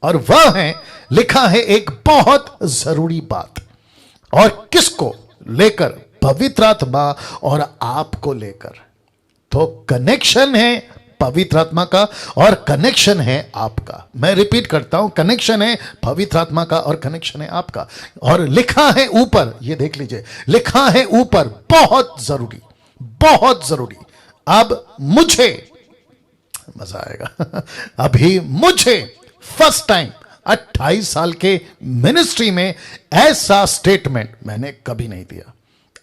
और वह है, लिखा है एक बहुत जरूरी बात। और किसको लेकर? पवित्र आत्मा और आपको लेकर। तो कनेक्शन है पवित्र आत्मा का और कनेक्शन है आपका। मैं रिपीट करता हूं, कनेक्शन है पवित्र आत्मा का और कनेक्शन है आपका। और लिखा है ऊपर, ये देख लीजिए, लिखा है ऊपर बहुत जरूरी, बहुत जरूरी। अब मुझे मजा आएगा अभी मुझे फर्स्ट टाइम 28 साल के मिनिस्ट्री में ऐसा स्टेटमेंट मैंने कभी नहीं दिया,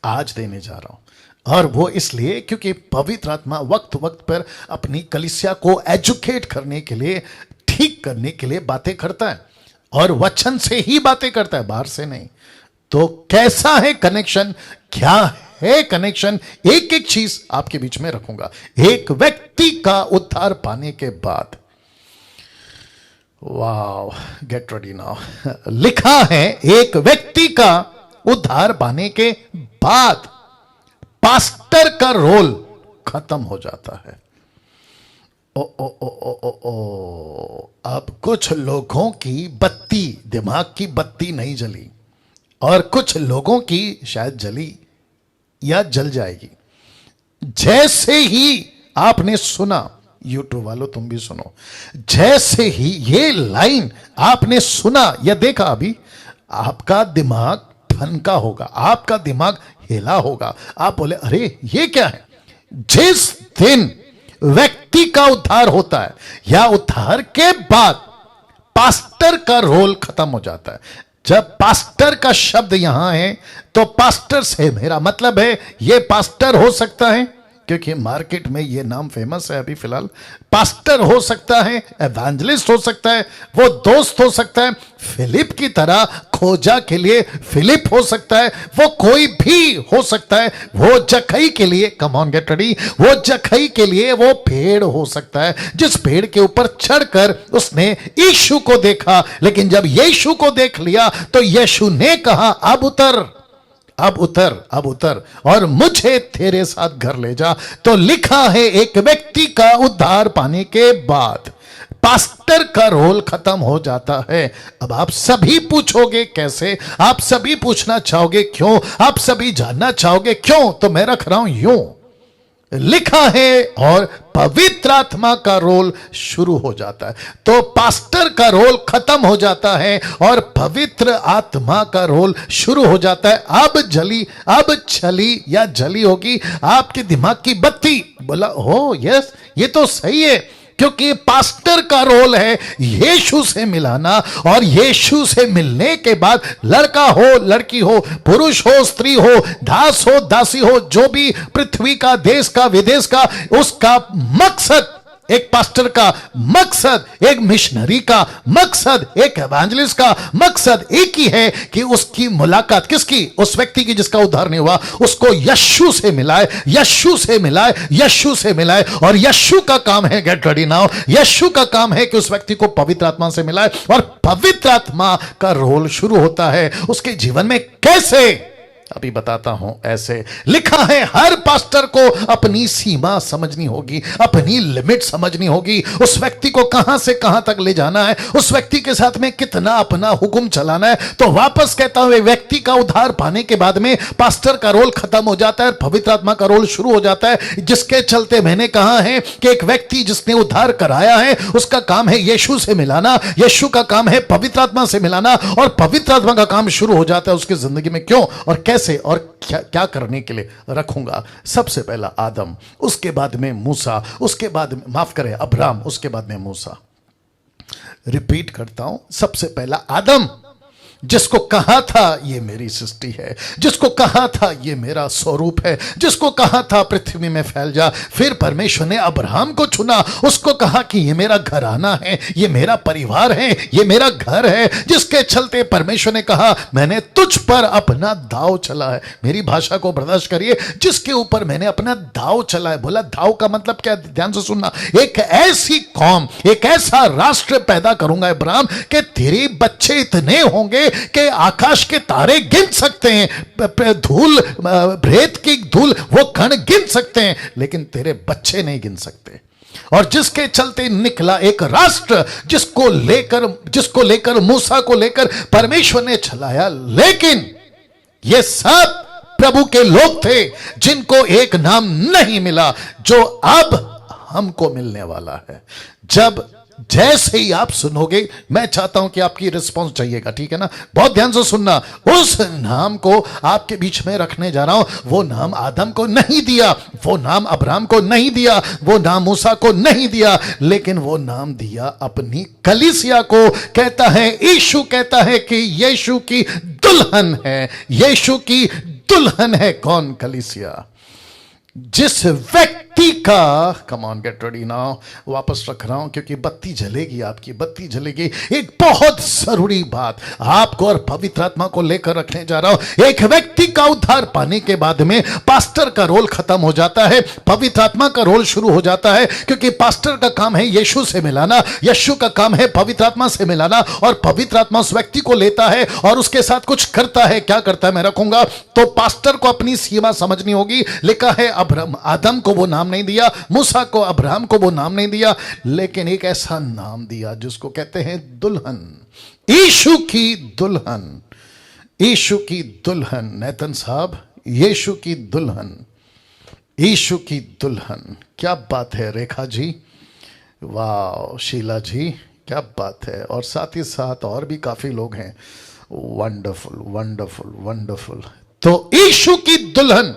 आज देने जा रहा हूं। और वो इसलिए क्योंकि पवित्र आत्मा वक्त वक्त पर अपनी कलीसिया को एजुकेट करने के लिए, ठीक करने के लिए बातें करता है, और वचन से ही बातें करता है, बाहर से नहीं। तो कैसा है कनेक्शन, क्या है कनेक्शन, एक एक चीज आपके बीच में रखूंगा। एक व्यक्ति का उद्धार पाने के बाद, वाओ, गेट रेडी नाउ, लिखा है एक व्यक्ति का उद्धार पाने के बाद पास्टर का रोल खत्म हो जाता है। ओ ओ ओ ओ ओ ओ अब कुछ लोगों की बत्ती, दिमाग की बत्ती नहीं जली, और कुछ लोगों की शायद जली या जल जाएगी। जैसे ही आपने सुना, यूट्यूब वालों तुम भी सुनो, जैसे ही ये लाइन आपने सुना या देखा, अभी आपका दिमाग ठनका होगा, आपका दिमाग हिला होगा। आप बोले अरे ये क्या है। जिस दिन व्यक्ति का उद्धार होता है या उद्धार के बाद पास्टर का रोल खत्म हो जाता है। जब पास्टर का शब्द यहां है तो पास्टर से मेरा मतलब है ये पास्टर हो सकता है, क्योंकि मार्केट में ये नाम फेमस है अभी फिलहाल। पास्टर हो सकता है, एवेंजलिस्ट हो सकता है, वो दोस्त हो सकता है, फिलिप की तरह खोजा के लिए फिलिप हो सकता है, वो कोई भी हो सकता है। वो जखई के लिए, कम ऑन गेट रेडी, वो जखई के लिए वो पेड़ हो सकता है जिस पेड़ के ऊपर चढ़कर उसने यीशु को देखा। लेकिन जब यीशु को देख लिया तो यीशु ने कहा अब उतर, अब उतर, अब उतर और मुझे तेरे साथ घर ले जा। तो लिखा है एक व्यक्ति का उद्धार पाने के बाद पास्टर का रोल खत्म हो जाता है। अब आप सभी पूछोगे कैसे, आप सभी पूछना चाहोगे क्यों, आप सभी जानना चाहोगे क्यों, तो मैं रख रहा हूं यूं, लिखा है और पवित्र आत्मा का रोल शुरू हो जाता है। तो पास्टर का रोल खत्म हो जाता है और पवित्र आत्मा का रोल शुरू हो जाता है। अब जली, अब छली या जली होगी आपके दिमाग की बत्ती। बोला हो यस, ये तो सही है, क्योंकि पास्टर का रोल है यीशु से मिलाना, और यीशु से मिलने के बाद लड़का हो लड़की हो, पुरुष हो स्त्री हो, दास हो दासी हो, जो भी पृथ्वी का, देश का, विदेश का, उसका मकसद, एक पास्टर का मकसद, एक मिशनरी का मकसद, एक एवेंजलिस्ट का मकसद एक ही है कि उसकी मुलाकात किसकी, उस व्यक्ति की जिसका उद्धार नहीं हुआ, उसको यीशु से मिलाए, यीशु से मिलाए, यीशु से मिलाए। और यीशु का काम है, गेट रेडी नाउ, यीशु का काम है कि उस व्यक्ति को पवित्र आत्मा से मिलाए, और पवित्र आत्मा का रोल शुरू होता है उसके जीवन में। कैसे, अभी बताता हूं। ऐसे लिखा है हर पास्टर को अपनी सीमा समझनी होगी, अपनी लिमिट समझनी होगी, उस व्यक्ति को कहां से कहां तक ले जाना है, उस व्यक्ति के साथ में कितना अपना हुक्म चलाना है। तो वापस कहता हूं, व्यक्ति का उद्धार पाने के बाद में पास्टर का रोल खत्म हो जाता है, पवित्र आत्मा का रोल शुरू हो जाता है। जिसके चलते मैंने कहा है कि एक व्यक्ति जिसने उद्धार कराया है उसका काम है यीशु से मिलाना, यीशु का काम है पवित्र आत्मा से मिलाना, और पवित्र आत्मा का काम शुरू हो जाता है उसकी जिंदगी में। क्यों और कैसे और क्या क्या करने के लिए रखूंगा। सबसे पहला आदम, उसके बाद में मूसा, उसके बाद में, माफ करें, अब्राहम, उसके बाद में मूसा। रिपीट करता हूं, सबसे पहला आदम, जिसको कहा था ये मेरी सृष्टि है, जिसको कहा था ये मेरा स्वरूप है, जिसको कहा था पृथ्वी में फैल जा। फिर परमेश्वर ने अब्राहम को चुना, उसको कहा कि ये मेरा घराना है, ये मेरा परिवार है, ये मेरा घर है, जिसके चलते परमेश्वर ने कहा मैंने तुझ पर अपना दाव चला है। मेरी भाषा को बर्दाश्त करिए, जिसके ऊपर मैंने अपना दाव चला है। बोला दाव का मतलब क्या, ध्यान से सुनना। एक ऐसी कौम, एक ऐसा राष्ट्र पैदा करूंगा अब्राहम कि तेरे बच्चे इतने होंगे कि आकाश के तारे गिन सकते हैं, धूल, रेत की धूल, वो कण गिन सकते हैं, लेकिन तेरे बच्चे नहीं गिन सकते। और जिसके चलते निकला एक राष्ट्र जिसको लेकर मूसा को लेकर परमेश्वर ने चलाया। लेकिन ये सब प्रभु के लोग थे जिनको एक नाम नहीं मिला जो अब हमको मिलने वाला है। जब जैसे ही आप सुनोगे, मैं चाहता हूं कि आपकी रिस्पांस चाहिएगा, ठीक है ना? बहुत ध्यान से सुनना। उस नाम को आपके बीच में रखने जा रहा हूं। वो नाम आदम को नहीं दिया, वो नाम अब्राहम को नहीं दिया, वो नाम मूसा को नहीं दिया, लेकिन वो नाम दिया अपनी कलीसिया को। कहता है, यीशु कहता है कि यीशु की दुल्हन है। यीशु की दुल्हन है कौन? कलीसिया। जिस व्यक्ति का, come on get ready now, वापस रख रहा हूं क्योंकि बत्ती जलेगी, आपकी बत्ती जलेगी। एक बहुत जरूरी बात आपको और पवित्र आत्मा को लेकर रखने जा रहा हूं। एक व्यक्ति का उद्धार पाने के बाद में पास्टर का रोल खत्म हो जाता है, पवित्र आत्मा का रोल शुरू हो जाता है, क्योंकि पास्टर का काम है यीशु से मिलाना, यीशु का काम है पवित्र आत्मा से मिलाना, और पवित्र आत्मा उस व्यक्ति को लेता है और उसके साथ कुछ करता है। क्या करता है मैं रखूंगा। तो पास्टर को अपनी सीमा समझनी होगी। लिखा है आदम को वो नाम नहीं दिया, मूसा को, अब्राहम को वो नाम नहीं दिया, लेकिन एक ऐसा नाम दिया जिसको कहते हैं दुल्हन। यीशु की दुल्हन, यीशु की दुल्हन। नेतन साहब, यीशु की दुल्हन, यीशु की दुल्हन। क्या बात है रेखा जी, वाह। शीला जी, क्या बात है। और साथ ही साथ और भी काफी लोग हैं। Wonderful wonderful wonderful. तो यीशु की दुल्हन।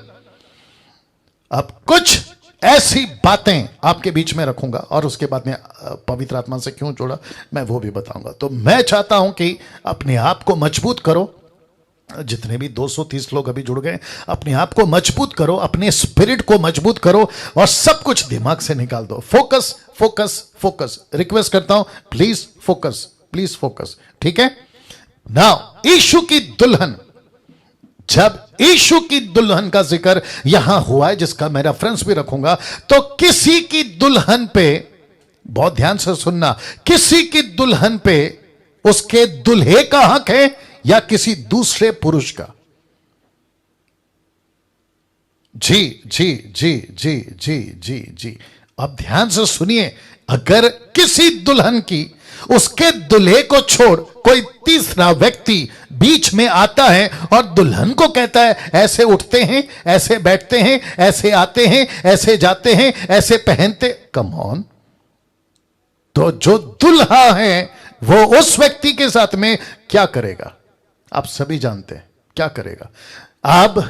अब कुछ ऐसी बातें आपके बीच में रखूंगा और उसके बाद में पवित्र आत्मा से क्यों जोड़ा मैं वो भी बताऊंगा। तो मैं चाहता हूं कि अपने आप को मजबूत करो। जितने भी 230 लोग अभी जुड़ गए, अपने आप को मजबूत करो, अपने स्पिरिट को मजबूत करो और सब कुछ दिमाग से निकाल दो। Focus focus focus. रिक्वेस्ट करता हूं, प्लीज फोकस, प्लीज फोकस, ठीक है? नाउ यीशु की दुल्हन। जब यीशु की दुल्हन का जिक्र यहां हुआ है, जिसका मैं रेफरेंस भी रखूंगा, तो किसी की दुल्हन पे, बहुत ध्यान से सुनना, किसी की दुल्हन पे उसके दुल्हे का हक है या किसी दूसरे पुरुष का? जी जी जी जी जी जी जी। अब ध्यान से सुनिए। अगर किसी दुल्हन की, उसके दुल्हे को छोड़ कोई तीसरा व्यक्ति बीच में आता है और दुल्हन को कहता है ऐसे उठते हैं, ऐसे बैठते हैं, ऐसे आते हैं, ऐसे जाते हैं, ऐसे पहनते, कम ऑन। तो जो दुल्हा है वो उस व्यक्ति के साथ में क्या करेगा? आप सभी जानते हैं क्या करेगा। अब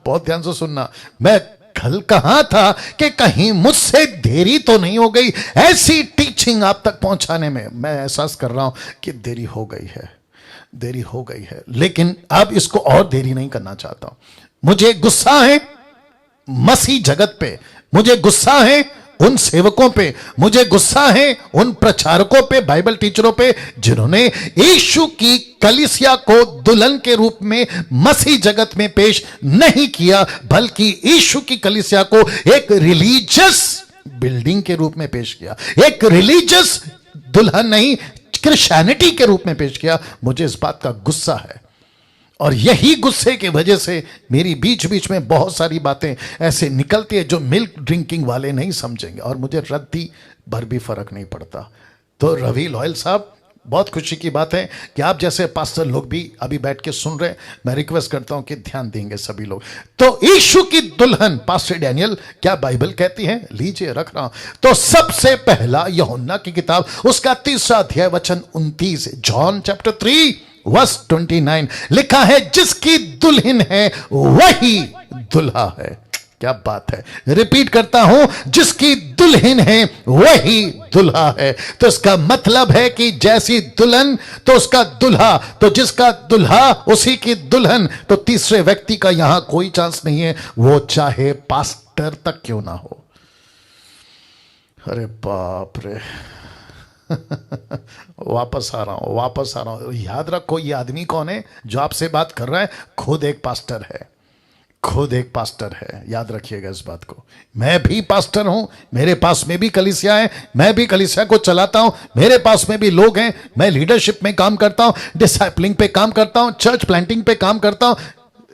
बहुत ध्यान से सुनना। मैं कल कहा था कि कहीं मुझसे देरी तो नहीं हो गई ऐसी टीचिंग आप तक पहुंचाने में। मैं एहसास कर रहा हूं कि देरी हो गई है, देरी हो गई है, लेकिन अब इसको और देरी नहीं करना चाहता हूं। मुझे गुस्सा है मसीह जगत पे, मुझे गुस्सा है उन सेवकों पे, मुझे गुस्सा है उन प्रचारकों पे, बाइबल टीचरों पे, जिन्होंने यीशु की कलीसिया को दुल्हन के रूप में मसीह जगत में पेश नहीं किया, बल्कि यीशु की कलीसिया को एक रिलीजियस बिल्डिंग के रूप में पेश किया, एक रिलीजियस दुल्हन नहीं, क्रिश्चियनिटी के रूप में पेश किया। मुझे इस बात का गुस्सा है और यही गुस्से की वजह से मेरी बीच बीच में बहुत सारी बातें ऐसे निकलती है जो मिल्क ड्रिंकिंग वाले नहीं समझेंगे, और मुझे रद्दी भर भी फर्क नहीं पड़ता। तो रवि लॉयल साहब, बहुत खुशी की बात है कि आप जैसे पास्टर लोग भी अभी बैठ के सुन रहे हैं। मैं रिक्वेस्ट करता हूं कि ध्यान देंगे सभी लोग। तो यीशु की दुल्हन पास्टर डैनियल क्या बाइबल कहती है? लीजिए रख रहा हूं। तो सबसे पहला यूहन्ना की किताब, उसका 3 अध्याय वचन 29, जॉन चैप्टर 3 वर्स 29 लिखा है, जिसकी दुल्हन है वही दुल्हा है। क्या बात है। रिपीट करता हूं, जिसकी दुल्हन है वही दुल्हा है। तो इसका मतलब है कि जैसी दुल्हन तो उसका दुल्हा, तो जिसका दुल्हा उसी की दुल्हन। तो तीसरे व्यक्ति का यहां कोई चांस नहीं है, वो चाहे पास्टर तक क्यों ना हो। अरे बाप रे वापस आ रहा हूं, वापस आ रहा हूं। याद रखो, ये आदमी कौन है जो आपसे बात कर रहा है? खुद एक पास्टर है, खुद एक पास्टर है। याद रखिएगा इस बात को। मैं भी पास्टर हूं, मेरे पास में भी कलीसिया है, मैं भी कलीसिया को चलाता हूं, मेरे पास में भी लोग हैं, मैं लीडरशिप में काम करता हूं, डिसाइपलिंग पे काम करता हूं, चर्च प्लांटिंग पे काम करता हूं।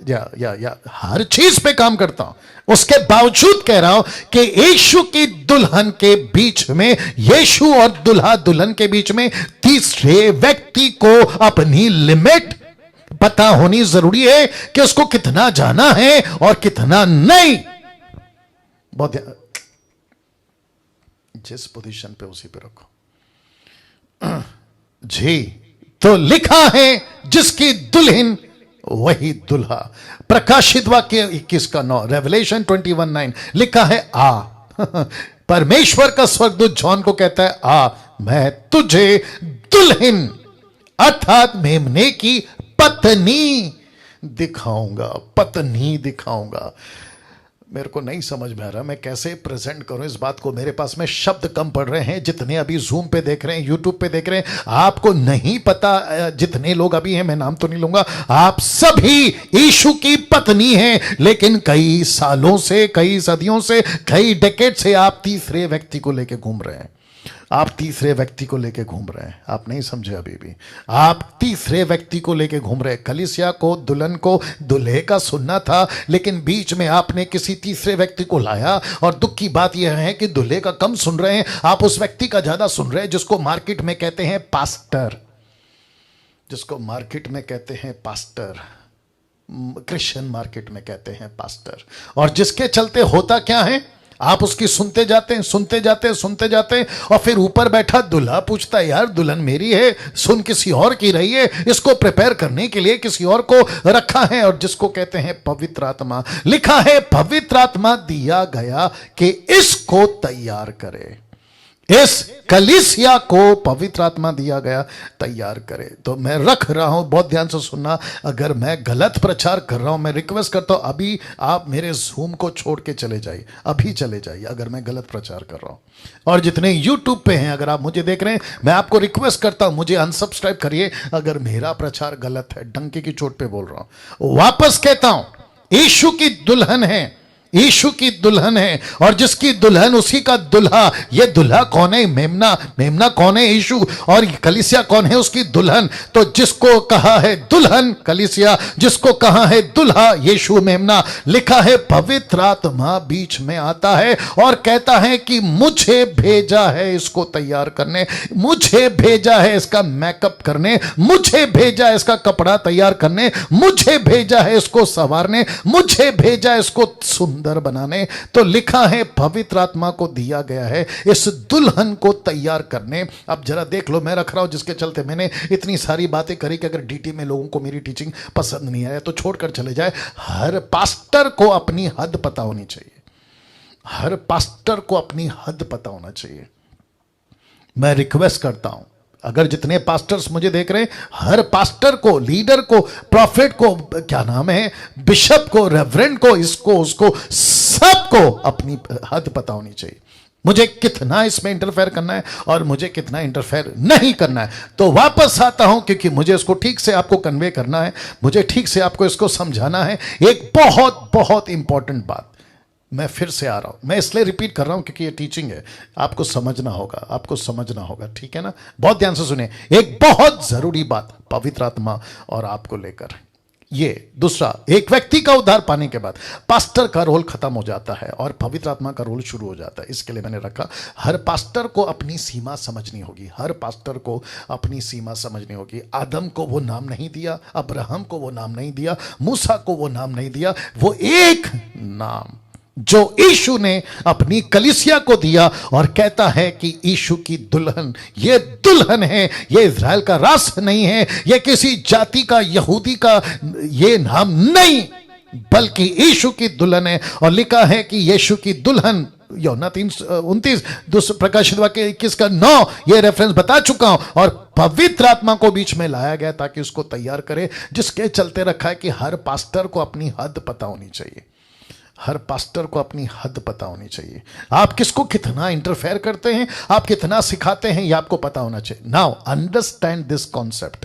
या हर चीज पे काम करता हूं, उसके बावजूद कह रहा हूं कि यीशु की दुल्हन के बीच में, यीशु और दुल्हा दुल्हन के बीच में तीसरे व्यक्ति को अपनी लिमिट पता होनी जरूरी है कि उसको कितना जाना है और कितना नहीं। बहुत जिस पोजीशन पे उसी पे रखो जी। तो लिखा है जिसकी दुल्हन वही दुल्हा। प्रकाशित वाक्य 21 का 9, रेवलेशन 21:9 लिखा है आ परमेश्वर का स्वर्गदूत जॉन को कहता है आ मैं तुझे दुल्हन अर्थात मेमने की पत्नी दिखाऊंगा, पत्नी दिखाऊंगा। मेरे को नहीं समझ में आ रहा मैं कैसे प्रेजेंट करूं इस बात को। मेरे पास में शब्द कम पड़ रहे हैं। जितने अभी जूम पे देख रहे हैं, यूट्यूब पे देख रहे हैं, आपको नहीं पता, जितने लोग अभी हैं, मैं नाम तो नहीं लूंगा, आप सभी यीशु की पत्नी हैं। लेकिन कई सालों से, कई सदियों से, कई डेकेड से आप तीसरे व्यक्ति को लेके घूम रहे हैं। आप तीसरे व्यक्ति को लेके घूम रहे हैं। आप नहीं समझे अभी भी, आप तीसरे व्यक्ति को लेके घूम रहे हैं। कलीसिया को, दुल्हन को दूल्हे का सुनना था, लेकिन बीच में आपने किसी तीसरे व्यक्ति को लाया। और दुख की बात यह है कि दूल्हे का कम सुन रहे हैं, आप उस व्यक्ति का ज्यादा सुन रहे हैं जिसको मार्केट में कहते हैं पास्टर, जिसको मार्केट में कहते हैं पास्टर, क्रिश्चियन मार्केट में कहते हैं पास्टर। और जिसके चलते होता क्या है, आप उसकी सुनते जाते हैं, सुनते जाते हैं, सुनते जाते हैं, और फिर ऊपर बैठा दूल्हा पूछता है यार दुल्हन मेरी है, सुन किसी और की रही है, इसको प्रिपेयर करने के लिए किसी और को रखा है। और जिसको कहते हैं पवित्र आत्मा, लिखा है पवित्र आत्मा दिया गया कि इसको तैयार करे, इस कलीसिया को पवित्र आत्मा दिया गया तैयार करे। तो मैं रख रहा हूं, बहुत ध्यान से सुनना। अगर मैं गलत प्रचार कर रहा हूं, मैं रिक्वेस्ट करता हूं अभी आप मेरे जूम को छोड़ के चले जाइए, अभी चले जाइए अगर मैं गलत प्रचार कर रहा हूं। और जितने यूट्यूब पे हैं, अगर आप मुझे देख रहे हैं, मैं आपको रिक्वेस्ट करता हूं मुझे अनसब्सक्राइब करिए अगर मेरा प्रचार गलत है। डंके की चोट पे बोल रहा हूं। वापस कहता हूं, यीशु की दुल्हन है, यीशु की दुल्हन है, और जिसकी दुल्हन उसी का दुल्हा। ये दुल्हा कौन है? मेमना। मेमना कौन है? यीशु। और कलीसिया कौन है? उसकी दुल्हन। तो जिसको कहा है दुल्हन कलीसिया, जिसको कहा है दुल्हा यीशु मेमना। लिखा है पवित्र आत्मा बीच में आता है और कहता है कि मुझे भेजा है इसको तैयार करने, मुझे भेजा है इसका मेकअप करने, मुझे भेजा है इसका कपड़ा तैयार करने, मुझे भेजा है इसको संवारने, मुझे भेजा है इसको सुंदर बनाने। तो लिखा है पवित्र आत्मा को दिया गया है इस दुल्हन को तैयार करने। अब जरा देख लो, मैं रख रहा हूं जिसके चलते मैंने इतनी सारी बातें करी कि अगर डीटी में लोगों को मेरी टीचिंग पसंद नहीं आया तो छोड़कर चले जाए। हर पास्टर को अपनी हद पता होनी चाहिए, हर पास्टर को अपनी हद पता होना चाहिए। मैं रिक्वेस्ट करता हूं, अगर जितने पास्टर्स मुझे देख रहे हैं, हर पास्टर को, लीडर को, प्रॉफिट को, क्या नाम है, बिशप को, रेवरेंड को, इसको उसको, सबको अपनी हद पता होनी चाहिए। मुझे कितना इसमें इंटरफेयर करना है और मुझे कितना इंटरफेयर नहीं करना है। तो वापस आता हूं क्योंकि मुझे इसको ठीक से आपको कन्वे करना है, मुझे ठीक से आपको इसको समझाना है। एक बहुत बहुत इंपॉर्टेंट बात मैं फिर से आ रहा हूं, मैं इसलिए रिपीट कर रहा हूं क्योंकि ये टीचिंग है, आपको समझना होगा, आपको समझना होगा, ठीक है ना। बहुत ध्यान से सुनिए, एक बहुत जरूरी बात पवित्र आत्मा और आपको लेकर। ये दूसरा, एक व्यक्ति का उद्धार पाने के बाद पास्टर का रोल खत्म हो जाता है और पवित्र आत्मा का रोल शुरू हो जाता है। इसके लिए मैंने रखा, हर पास्टर को अपनी सीमा समझनी होगी, हर पास्टर को अपनी सीमा समझनी होगी। आदम को वो नाम नहीं दिया, अब्राहम को वो नाम नहीं दिया, मूसा को वो नाम नहीं दिया, वो एक नाम जो यीशु ने अपनी कलीसिया को दिया और कहता है कि यीशु की दुल्हन, ये दुल्हन है, ये इज़राइल का रास नहीं है, ये किसी जाति का, यहूदी का ये नाम नहीं, बल्कि यीशु की दुल्हन है। और लिखा है कि यीशु की दुल्हन, यूहन्ना 3:29, प्रकाशित वाक्य 21 का 9, ये रेफरेंस बता चुका हूं। और पवित्र आत्मा को बीच में लाया गया ताकि उसको तैयार करे, जिसके चलते रखा है कि हर पास्टर को अपनी हद पता होनी चाहिए, हर पास्टर को अपनी हद पता होनी चाहिए। आप किसको कितना इंटरफेयर करते हैं, आप कितना सिखाते हैं, यह आपको पता होना चाहिए। Now understand this concept.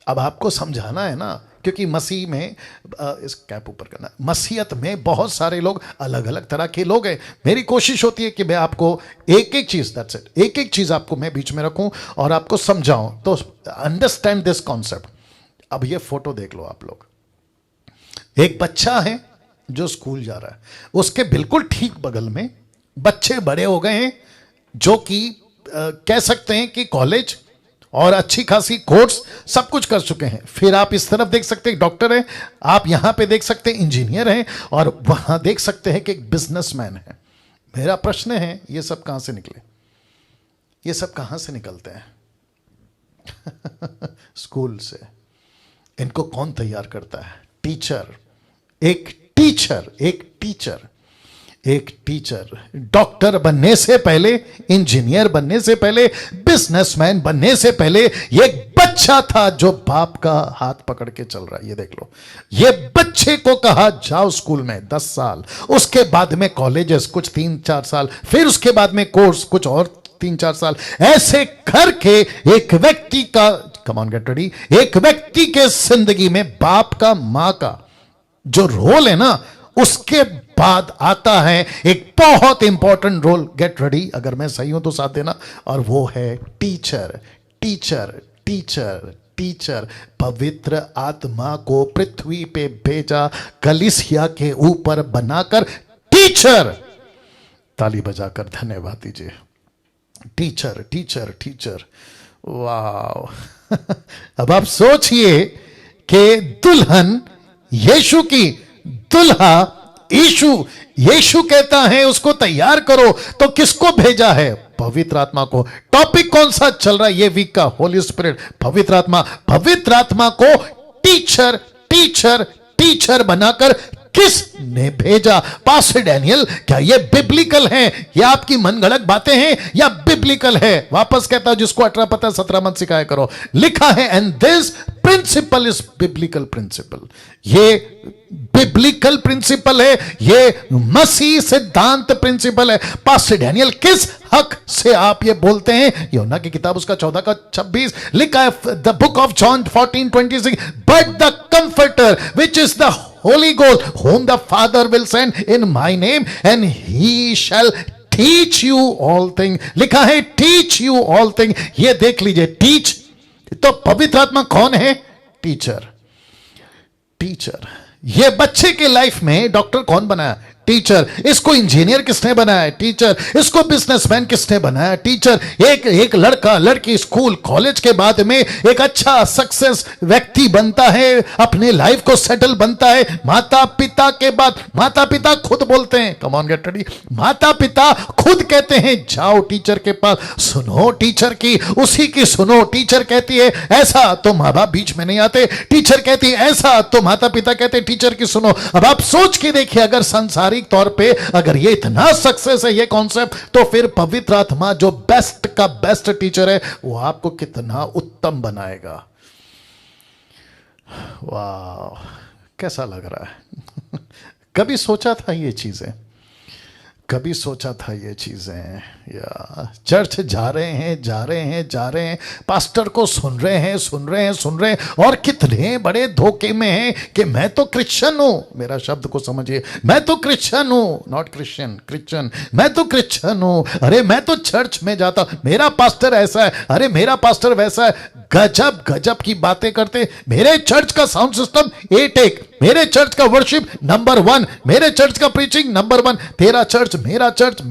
अब आपको समझाना है ना, क्योंकि मसीह में, इस कैप ऊपर करना, मसीहत में बहुत सारे लोग अलग अलग तरह के लोग हैं। मेरी कोशिश होती है कि मैं आपको एक एक चीज, दैट्स इट, एक एक चीज आपको मैं बीच में रखूं और आपको समझाऊं। तो अंडरस्टैंड दिस कॉन्सेप्ट। अब ये फोटो देख लो आप लोग, एक बच्चा है जो स्कूल जा रहा है, उसके बिल्कुल ठीक बगल में बच्चे बड़े हो गए हैं जो कि कह सकते हैं कि कॉलेज और अच्छी खासी कोर्स सब कुछ कर चुके हैं। फिर आप इस तरफ देख सकते हैं डॉक्टर है, आप यहां पे देख सकते हैं इंजीनियर है, और वहां देख सकते हैं कि एक बिजनेसमैन है। मेरा प्रश्न है, ये सब कहां से निकले? ये सब कहां से निकलते हैं? स्कूल से। इनको कौन तैयार करता है? टीचर। एक टीचर डॉक्टर बनने से पहले, इंजीनियर बनने से पहले, बिजनेसमैन बनने से पहले ये एक बच्चा था जो बाप का हाथ पकड़ के चल रहा है। ये देख लो, ये बच्चे को कहा जाओ स्कूल में 10 साल, उसके बाद में कॉलेजेस कुछ 3-4 साल, फिर उसके बाद में कोर्स कुछ और 3-4 साल, ऐसे करके एक व्यक्ति का, कम ऑन गेट रेडी, एक व्यक्ति के जिंदगी में बाप का, मां का जो रोल है ना, उसके बाद आता है एक बहुत इंपॉर्टेंट रोल। गेट रेडी, अगर मैं सही हूं तो साथ देना, और वो है टीचर। पवित्र आत्मा को पृथ्वी पे भेजा कलीसिया के ऊपर बनाकर टीचर। ताली बजाकर धन्यवाद दीजिए। टीचर। वाह। अब आप सोचिए कि दुल्हन यीशु की, दुल्हा यीशु कहता है उसको तैयार करो, तो किसको भेजा है? पवित्र आत्मा को। टॉपिक कौन सा चल रहा है ये वीक का? होली स्पिरिट, पवित्र आत्मा को टीचर बनाकर किसने भेजा? पास्टर डैनियल, क्या ये बिब्लिकल है या आपकी मनगढ़ंत बातें हैं या बिब्लिकल है? वापस कहता हूं, जिसको 18 पता 17 मत सिखाया करो। लिखा है, and this principle is biblical principle. ये बिब्लिकल प्रिंसिपल है, ये मसीह सिद्धांत प्रिंसिपल है। पास्टर डैनियल, किस हक से आप ये बोलते हैं? यूहन्ना की किताब उसका 14:26 लिखा है, the book of John 14:26, but the comforter which is the Holy Ghost, whom the Father will send in my name, and he shall teach you all things. लिखा है teach you all things. ये देख लीजिए, teach, तो पवित्र आत्मा कौन है? टीचर। ये बच्चे के लाइफ में डॉक्टर कौन बनाया? टीचर। इसको इंजीनियर किसने बनाया? टीचर। इसको बिजनेसमैन किसने बनाया? टीचर। एक लड़का लड़की स्कूल कॉलेज के बाद में एक अच्छा सक्सेस व्यक्ति बनता है, अपने लाइफ को सेटल बनता है। माता पिता के बाद, माता पिता खुद बोलते हैं, कम ऑन गेट रेडी, माता पिता खुद कहते हैं जाओ टीचर के पास, सुनो टीचर की, उसी की सुनो। टीचर कहती है ऐसा, तो माँ बाप बीच में नहीं आते। टीचर कहती है ऐसा, तो माता पिता कहते टीचर की सुनो। अब आप सोच के देखिए, अगर संसारी तौर पे अगर ये इतना सक्सेस है ये कॉन्सेप्ट, तो फिर पवित्र आत्मा जो बेस्ट का बेस्ट टीचर है, वो आपको कितना उत्तम बनाएगा। वाह, कैसा लग रहा है? कभी सोचा था ये चीजें? या चर्च जा रहे हैं, पास्टर को सुन रहे हैं, और कितने बड़े धोखे में हैं कि मैं तो क्रिश्चियन हूं। मेरा शब्द को समझिए, मैं तो क्रिश्चियन हूं, नॉट क्रिश्चियन, मैं तो क्रिश्चियन हूं। अरे मैं तो चर्च में जाता, मेरा पास्टर ऐसा है, अरे मेरा पास्टर वैसा है। गजब की बातें करते। मेरे चर्च का साउंड सिस्टम 8 मेरे चर्च का वर्शिप नंबर 1, मेरे चर्च का प्रीचिंग नंबर 1। तेरा चर्च, मेरा चर्च,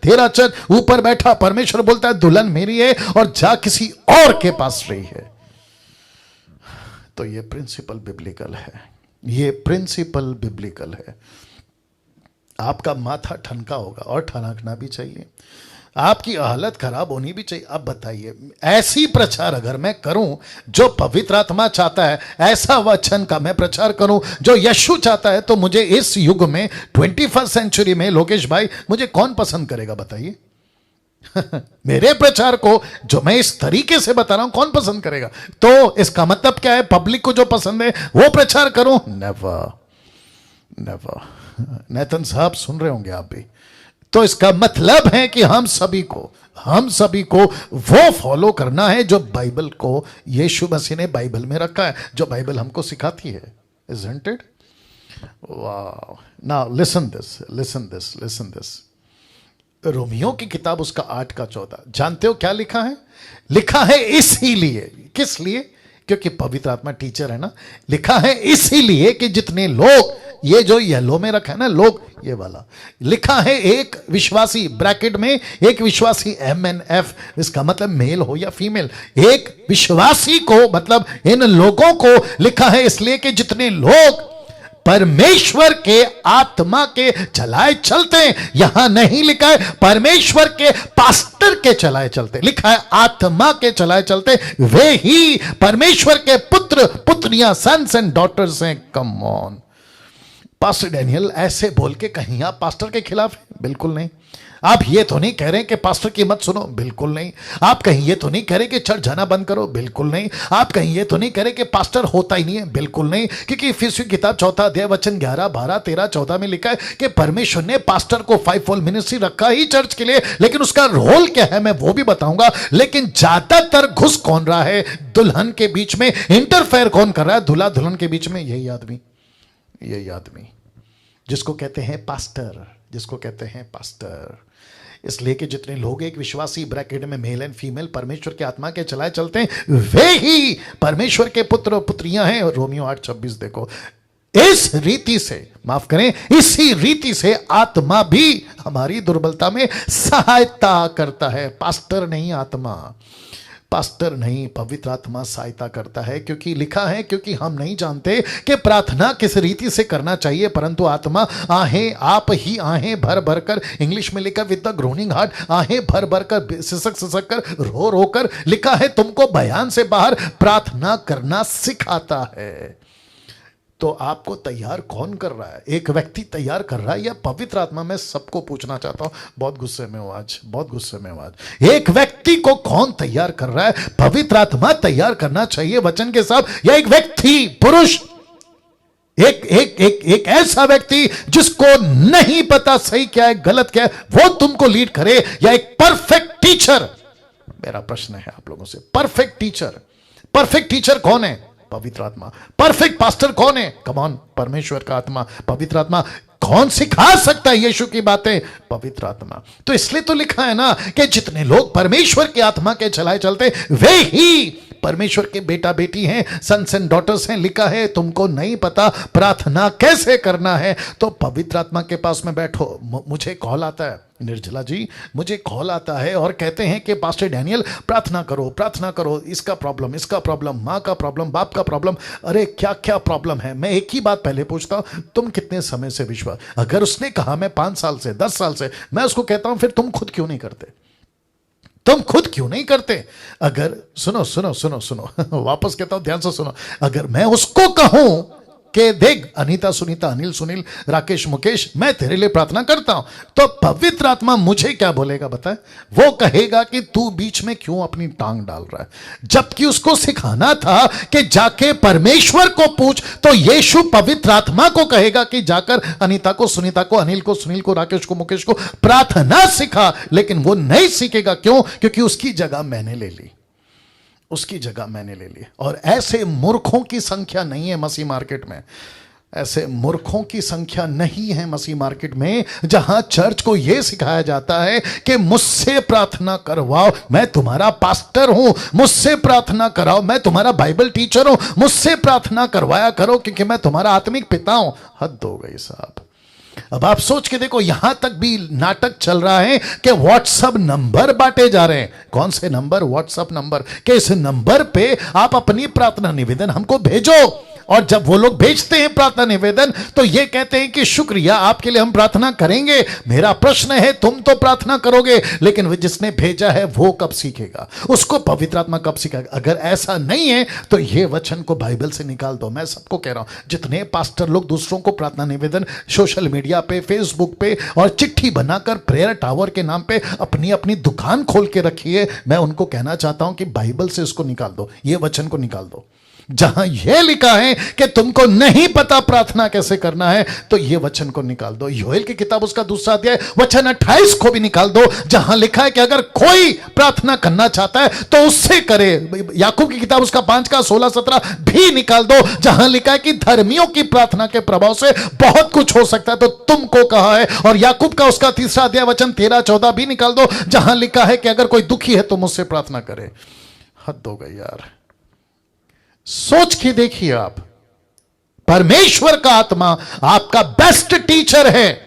तेरा चर्च। ऊपर बैठा परमेश्वर बोलता है दुल्हन मेरी है और जा किसी और के पास रही है। तो ये प्रिंसिपल बिब्लिकल है। आपका माथा ठनका होगा, और ठनकना भी चाहिए, आपकी हालत खराब होनी भी चाहिए। अब बताइए, ऐसी प्रचार अगर मैं करूं जो पवित्र आत्मा चाहता है, ऐसा वचन का मैं प्रचार करूं जो यीशु चाहता है, तो मुझे इस युग में 21st सेंचुरी में लोकेश भाई मुझे कौन पसंद करेगा बताइए? मेरे प्रचार को जो मैं इस तरीके से बता रहा हूं कौन पसंद करेगा? तो इसका मतलब क्या है? पब्लिक को जो पसंद है वो प्रचार करूं? नेवर। नेतन साहब सुन रहे होंगे आप भी। तो इसका मतलब है कि हम सभी को वो फॉलो करना है जो बाइबल को यीशु मसीह ने बाइबल में रखा है, जो बाइबल हमको सिखाती है। Isn't it? Wow. Now listen this. Romeo की किताब उसका 8 का 14 जानते हो क्या लिखा है? लिखा है इसीलिए, किस लिए? क्योंकि पवित्र आत्मा टीचर है ना। लिखा है इसीलिए कि जितने लोग, ये जो येलो में रखा है ना लोग, ये वाला लिखा है एक विश्वासी, ब्रैकेट में एक विश्वासी MNF, इसका मतलब मेल हो या फीमेल, एक विश्वासी को मतलब इन लोगों को लिखा है इसलिए कि जितने लोग परमेश्वर के आत्मा के चलाए चलते हैं। यहां नहीं लिखा है परमेश्वर के पास्टर के चलाए चलते, लिखा है आत्मा के चलाए चलते, वे ही परमेश्वर के पुत्र पुत्रियां, सन्स एंड डॉटर्स हैं। कम ऑन पास्टर डैनियल, ऐसे बोल के कहीं आप पास्टर के खिलाफ हैं? बिल्कुल नहीं। आप ये तो नहीं कह रहे कि पास्टर की मत सुनो? बिल्कुल नहीं। आप कहीं ये तो नहीं कह रहे कि चर्च जाना बंद करो? बिल्कुल नहीं। आप कहीं ये तो नहीं कह रहे कि पास्टर होता ही नहीं है? बिल्कुल नहीं। क्योंकि इफिसियों की किताब 4 अध्याय वचन 11, 12, 13, 14 में लिखा है कि परमेश्वर ने पास्टर को 5-fold मिनिस्ट्री रखा ही चर्च के लिए, लेकिन उसका रोल क्या है मैं वो भी बताऊंगा। लेकिन ज्यादातर घुस कौन रहा है दुल्हन के बीच में, इंटरफेयर कौन कर रहा है दूल्हा दुल्हन के बीच में? यही आदमी जिसको कहते हैं पास्टर, जिसको कहते हैं पास्टर। इसलिए कि जितने लोग एक विश्वासी, ब्रैकेट में मेल एंड फीमेल, परमेश्वर के आत्मा के चलाए चलते हैं, वे ही परमेश्वर के पुत्र और पुत्रियां हैं। रोमियो 8:26 देखो। इस रीति से, माफ करें, इसी रीति से आत्मा भी हमारी दुर्बलता में सहायता करता है। पास्टर नहीं, आत्मा, पास्टर नहीं, पवित्र आत्मा सहायता करता है। क्योंकि लिखा है, क्योंकि हम नहीं जानते कि प्रार्थना किस रीति से करना चाहिए, परंतु आत्मा आहें, आप ही आहें भर भर कर, इंग्लिश में लिखा विद द ग्रोनिंग हार्ट, आहें भर भर कर, सिसक सिसक कर, रो रो कर, लिखा है तुमको बयान से बाहर प्रार्थना करना सिखाता है। तो आपको तैयार कौन कर रहा है? एक व्यक्ति तैयार कर रहा है या पवित्र आत्मा? मैं सबको पूछना चाहता हूं, बहुत गुस्से में हूं आज, बहुत गुस्से में हूं आज। एक व्यक्ति को कौन तैयार कर रहा है? पवित्र आत्मा तैयार करना चाहिए वचन के साथ, या एक व्यक्ति, पुरुष, एक ऐसा व्यक्ति जिसको नहीं पता सही क्या है गलत क्या है, वो तुमको लीड करे, या एक परफेक्ट टीचर? मेरा प्रश्न है आप लोगों से, परफेक्ट टीचर कौन है? पवित्र आत्मा। परफेक्ट पास्टर कौन है? कम ऑन, परमेश्वर का आत्मा, पवित्र आत्मा। कौन सिखा सकता है यीशु की बातें? पवित्र आत्मा। तो इसलिए तो लिखा है ना कि जितने लोग परमेश्वर की आत्मा के चलाए चलते, वे ही परमेश्वर के बेटा बेटी हैं, सन्स एंड डॉटर्स हैं। लिखा है तुमको नहीं पता प्रार्थना कैसे करना है, तो पवित्र आत्मा के पास में बैठो। मुझे कॉल आता है, निर्जला जी, मुझे कॉल आता है और कहते हैं कि पास्टर डैनियल प्रार्थना करो, इसका प्रॉब्लम, माँ का प्रॉब्लम, बाप का प्रॉब्लम। अरे क्या क्या प्रॉब्लम है? मैं एक ही बात पहले पूछता हूं, तुम कितने समय से विश्वास? अगर उसने कहा मैं 5 साल से, 10 साल से, मैं उसको कहता हूं फिर तुम खुद क्यों नहीं करते? अगर सुनो वापस कहता हूं, ध्यान से सुनो। अगर मैं उसको कहूं कि देख अनीता, सुनीता, अनिल, सुनील, राकेश, मुकेश, मैं तेरे लिए प्रार्थना करता हूं, तो पवित्र आत्मा मुझे क्या बोलेगा बताए? वो कहेगा कि तू बीच में क्यों अपनी टांग डाल रहा है? जबकि उसको सिखाना था कि जाके परमेश्वर को पूछ, तो यीशु पवित्र आत्मा को कहेगा कि जाकर अनीता को, सुनीता को, अनिल को, सुनील को, राकेश को, मुकेश को प्रार्थना सिखा। लेकिन वो नहीं सीखेगा, क्यों? क्योंकि उसकी जगह मैंने ले ली, और ऐसे मूर्खों की संख्या नहीं है मसीह मार्केट में। ऐसे मूर्खों की संख्या नहीं है मसीह मार्केट में, जहां चर्च को यह सिखाया जाता है कि मुझसे प्रार्थना करवाओ, मैं तुम्हारा पास्टर हूं, मुझसे प्रार्थना कराओ, मैं तुम्हारा बाइबल टीचर हूं, मुझसे प्रार्थना करवाया करो क्योंकि मैं तुम्हारा आत्मिक पिता हूं। हद हो गई साहब। अब आप सोच के देखो, यहां तक भी नाटक चल रहा है कि व्हाट्सएप नंबर बांटे जा रहे हैं। कौन से नंबर? व्हाट्सएप नंबर, कि इस नंबर पे आप अपनी प्रार्थना निवेदन हमको भेजो। और जब वो लोग भेजते हैं प्रार्थना निवेदन, तो ये कहते हैं कि शुक्रिया, आपके लिए हम प्रार्थना करेंगे। मेरा प्रश्न है, तुम तो प्रार्थना करोगे, लेकिन जिसने भेजा है वो कब सीखेगा? उसको पवित्र आत्मा कब सिखाएगा? अगर ऐसा नहीं है तो ये वचन को बाइबल से निकाल दो। मैं सबको कह रहा हूं, जितने पास्टर लोग दूसरों को प्रार्थना निवेदन सोशल मीडिया पे, फेसबुक पे और चिट्ठी बनाकर प्रेयर टावर के नाम पे अपनी अपनी दुकान खोल के रखी है, मैं उनको कहना चाहता हूं कि बाइबल से इसको निकाल दो, ये वचन को निकाल दो। जहां यह लिखा है कि तुमको नहीं पता प्रार्थना कैसे करना है, तो यह वचन को निकाल दो। योएल की किताब उसका 2 अध्याय वचन 28 को भी निकाल दो, जहां लिखा है कि अगर कोई प्रार्थना करना चाहता है तो उससे करे। याकूब की किताब उसका 5 का 16-17 भी निकाल दो, जहां लिखा है कि धर्मियों की प्रार्थना के प्रभाव से बहुत कुछ हो सकता है, तो तुमको कहा है। और याकूब का उसका 3 अध्याय वचन 13-14 भी निकाल दो, जहां लिखा है कि अगर कोई दुखी है तो मुझसे प्रार्थना करे। हद हो गई यार। सोच के देखिए आप, परमेश्वर का आत्मा आपका बेस्ट टीचर है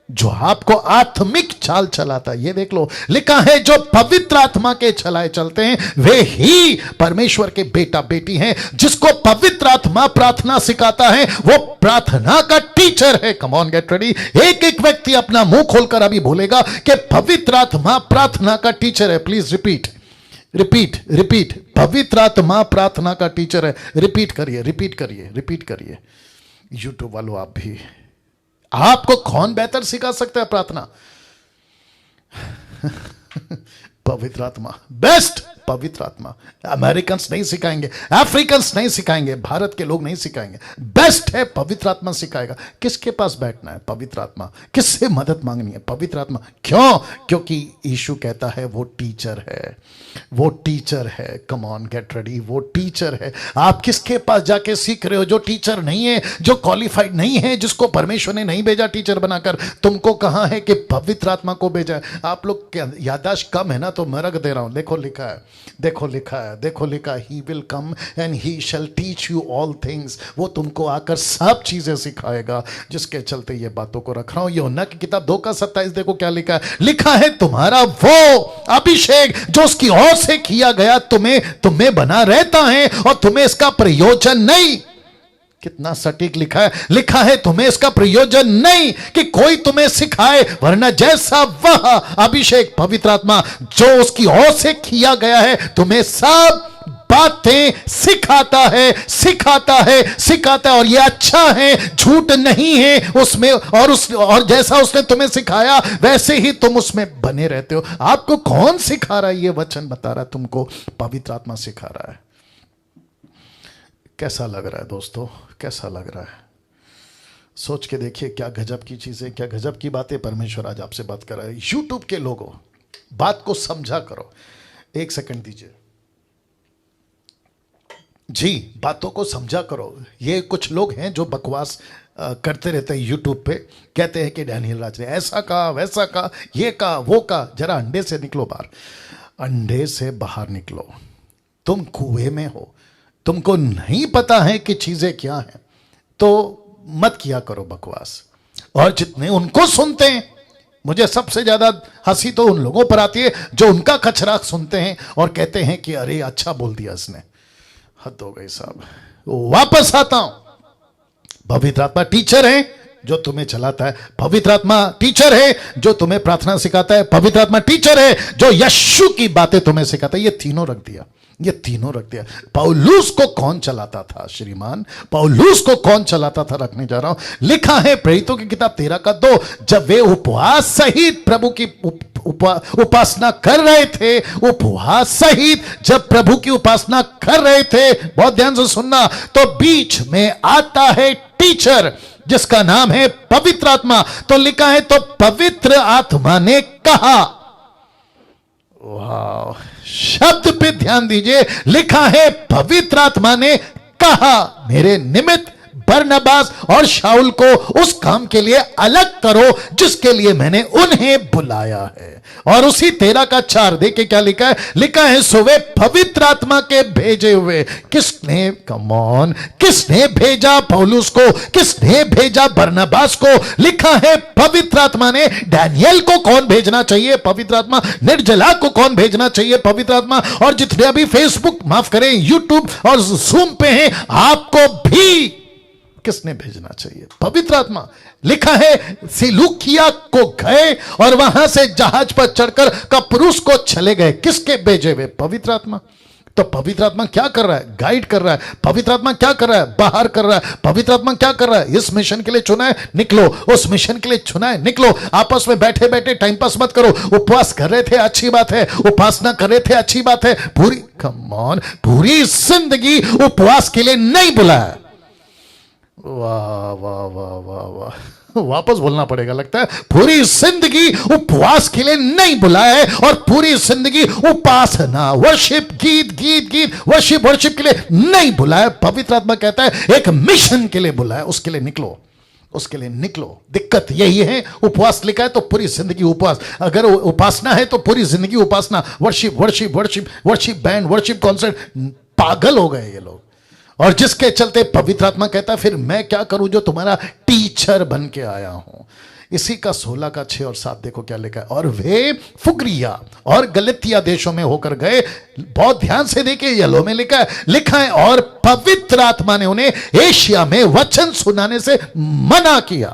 जो आपको आत्मिक चाल चलाता है। ये देख लो, लिखा है जो पवित्र आत्मा के चलाए चलते हैं वे ही परमेश्वर के बेटा बेटी हैं। जिसको पवित्र आत्मा प्रार्थना सिखाता है वो प्रार्थना का टीचर है। Come on get ready. एक एक व्यक्ति अपना मुंह खोलकर अभी बोलेगा कि पवित्र आत्मा प्रार्थना का टीचर है। Please repeat repeat repeat. पवित्र आत्मा प्रार्थना का टीचर है। रिपीट करिए रिपीट करिए रिपीट करिए। यूट्यूब वालों आप भी, आपको कौन बेहतर सिखा सकता है प्रार्थना? पवित्र आत्मा बेस्ट। पवित्र आत्मा अमेरिकन नहीं सिखाएंगे, अफ्रीकन्स नहीं सिखाएंगे, भारत के लोग नहीं सिखाएंगे। बेस्ट है पवित्र आत्मा सिखाएगा। किसके पास बैठना है? पवित्र आत्मा। किससे मदद मांगनी है? पवित्र आत्मा। क्यों? क्योंकि यीशु कहता है वो टीचर है, वो टीचर है। Come on get ready. वो टीचर है। आप किसके पास जाके सीख रहे हो? जो टीचर नहीं है, जो क्वालिफाइड नहीं है, जिसको परमेश्वर ने नहीं भेजा टीचर बनाकर। तुमको कहा है कि पवित्र आत्मा को भेजा है। आप लोग याददाश्त कम है ना, तो मैं रख दे रहा हूं। देखो लिखा है, देखो लिखा है, देखो लिखा, he will come and he shall teach you all things. वो तुमको आकर सब चीजें सिखाएगा। जिसके चलते ये बातों को रख रहा हूं। यूहन्ना की किताब 2:27 देखो क्या लिखा है। लिखा है तुम्हारा वो अभिषेक जो उसकी ओर से किया गया तुम्हें बना रहता है और तुम्हें इसका प्रयोजन नहीं। कितना सटीक लिखा है। लिखा है तुम्हें इसका प्रयोजन नहीं कि कोई तुम्हें सिखाए, वरना जैसा वह अभिषेक पवित्र आत्मा जो उसकी ओर से किया गया है तुम्हें सब बातें सिखाता है, सिखाता है, सिखाता है। और ये अच्छा है, झूठ नहीं है उसमें। और जैसा उसने तुम्हें सिखाया वैसे ही तुम उसमें बने रहते हो। आपको कौन सिखा रहा है? ये वचन बता रहा है तुमको, पवित्र आत्मा सिखा रहा है। कैसा लग रहा है दोस्तों? कैसा लग रहा है? सोच के देखिए, क्या गजब की चीजें, क्या गजब की बातें परमेश्वर आज आपसे बात कर रहा है। यूट्यूब के लोगों, बात को समझा करो। एक सेकंड दीजिए जी, बातों को समझा करो। ये कुछ लोग हैं जो बकवास करते रहते हैं यूट्यूब पे। कहते हैं कि डैनियल राज ने ऐसा कहा, वैसा कहा, ये कहा, वो कहा। जरा अंडे से निकलो बाहर, अंडे से बाहर निकलो। तुम कुएं में हो, तुमको नहीं पता है कि चीजें क्या हैं, तो मत किया करो बकवास। और जितने उनको सुनते हैं, मुझे सबसे ज्यादा हंसी तो उन लोगों पर आती है जो उनका कचरा सुनते हैं और कहते हैं कि अरे अच्छा बोल दिया इसने। हद हो गई साहब। वापस आता हूं। पवित्र आत्मा टीचर है जो तुम्हें चलाता है। पवित्र आत्मा टीचर है जो तुम्हें प्रार्थना सिखाता है। पवित्र आत्मा टीचर है जो यीशु की बातें तुम्हें सिखाता है। ये तीनों रख दिया, ये तीनों रख दिया। पौलुस को कौन चलाता था श्रीमान? पौलुस को कौन चलाता था? रखने जा रहा हूं। लिखा है प्रेरितों की किताब 13:2, जब वे उपवास सहित प्रभु की उपासना कर रहे थे, उपवास सहित जब प्रभु की उपासना कर रहे थे, बहुत ध्यान से सुनना, तो बीच में आता है टीचर जिसका नाम है पवित्र आत्मा। तो लिखा है तो पवित्र आत्मा ने कहा। वाह, शब्द पे ध्यान दीजिए। लिखा है पवित्र आत्मा ने कहा मेरे निमित्त बरनबास और शाऊल को उस काम के लिए अलग करो जिसके लिए मैंने उन्हें बुलाया है। और उसी 13:4 देखिए क्या लिखा है। लिखा है सो वे पवित्र आत्मा के भेजे हुए। किसने, कम ऑन, किसने भेजा पौलुस को? किसने भेजा बरनबास को? लिखा है पवित्र आत्मा ने। डैनियल को कौन भेजना चाहिए? पवित्र आत्मा। निर्जला को कौन भेजना चाहिए? पवित्र आत्मा। और जितने अभी फेसबुक, माफ करें, यूट्यूब और जूम पे हैं, आपको भी किसने भेजना चाहिए? पवित्र आत्मा। लिखा है सिलूकिया को गए और वहां से जहाज पर चढ़कर कप्रुस को चले गए। किसके भेजे हुए? पवित्र आत्मा। तो पवित्र आत्मा क्या कर रहा है? गाइड कर रहा है। पवित्र आत्मा क्या कर रहा है? बाहर कर रहा है। पवित्र आत्मा क्या कर रहा है? इस मिशन के लिए चुना है, निकलो। उस मिशन के लिए चुना है, निकलो। आपस में बैठे बैठे टाइम पास मत करो। उपवास कर रहे थे, अच्छी बात है। उपासना कर रहे थे, अच्छी बात है। पूरी, कम ऑन, पूरी जिंदगी उपवास के लिए नहीं बुलाया। वाह वाह वाह वाह वाह, वापस बोलना पड़ेगा लगता है। पूरी जिंदगी उपवास के लिए नहीं बुलाया है और पूरी जिंदगी उपासना, वर्शिप, गीत गीत गीत, वर्शिप के लिए नहीं बुलाया। पवित्र आत्मा कहता है एक मिशन के लिए बुलाया, उसके लिए निकलो, उसके लिए निकलो। दिक्कत यही है, उपवास लिखा है तो पूरी जिंदगी उपवास। अगर उपासना है तो पूरी जिंदगी उपासना। Worship worship worship worship band, worship concert. पागल हो गए ये लोग। और जिसके चलते पवित्र आत्मा कहता है फिर मैं क्या करूं जो तुम्हारा टीचर बन के आया हूं। इसी का 16 का 6 और 7 देखो क्या लिखा है। और वे फुग्रिया और गलतिया देशों में होकर गए। बहुत ध्यान से देखिए, येलो में लिखा है और पवित्र आत्मा ने उन्हें एशिया में वचन सुनाने से मना किया।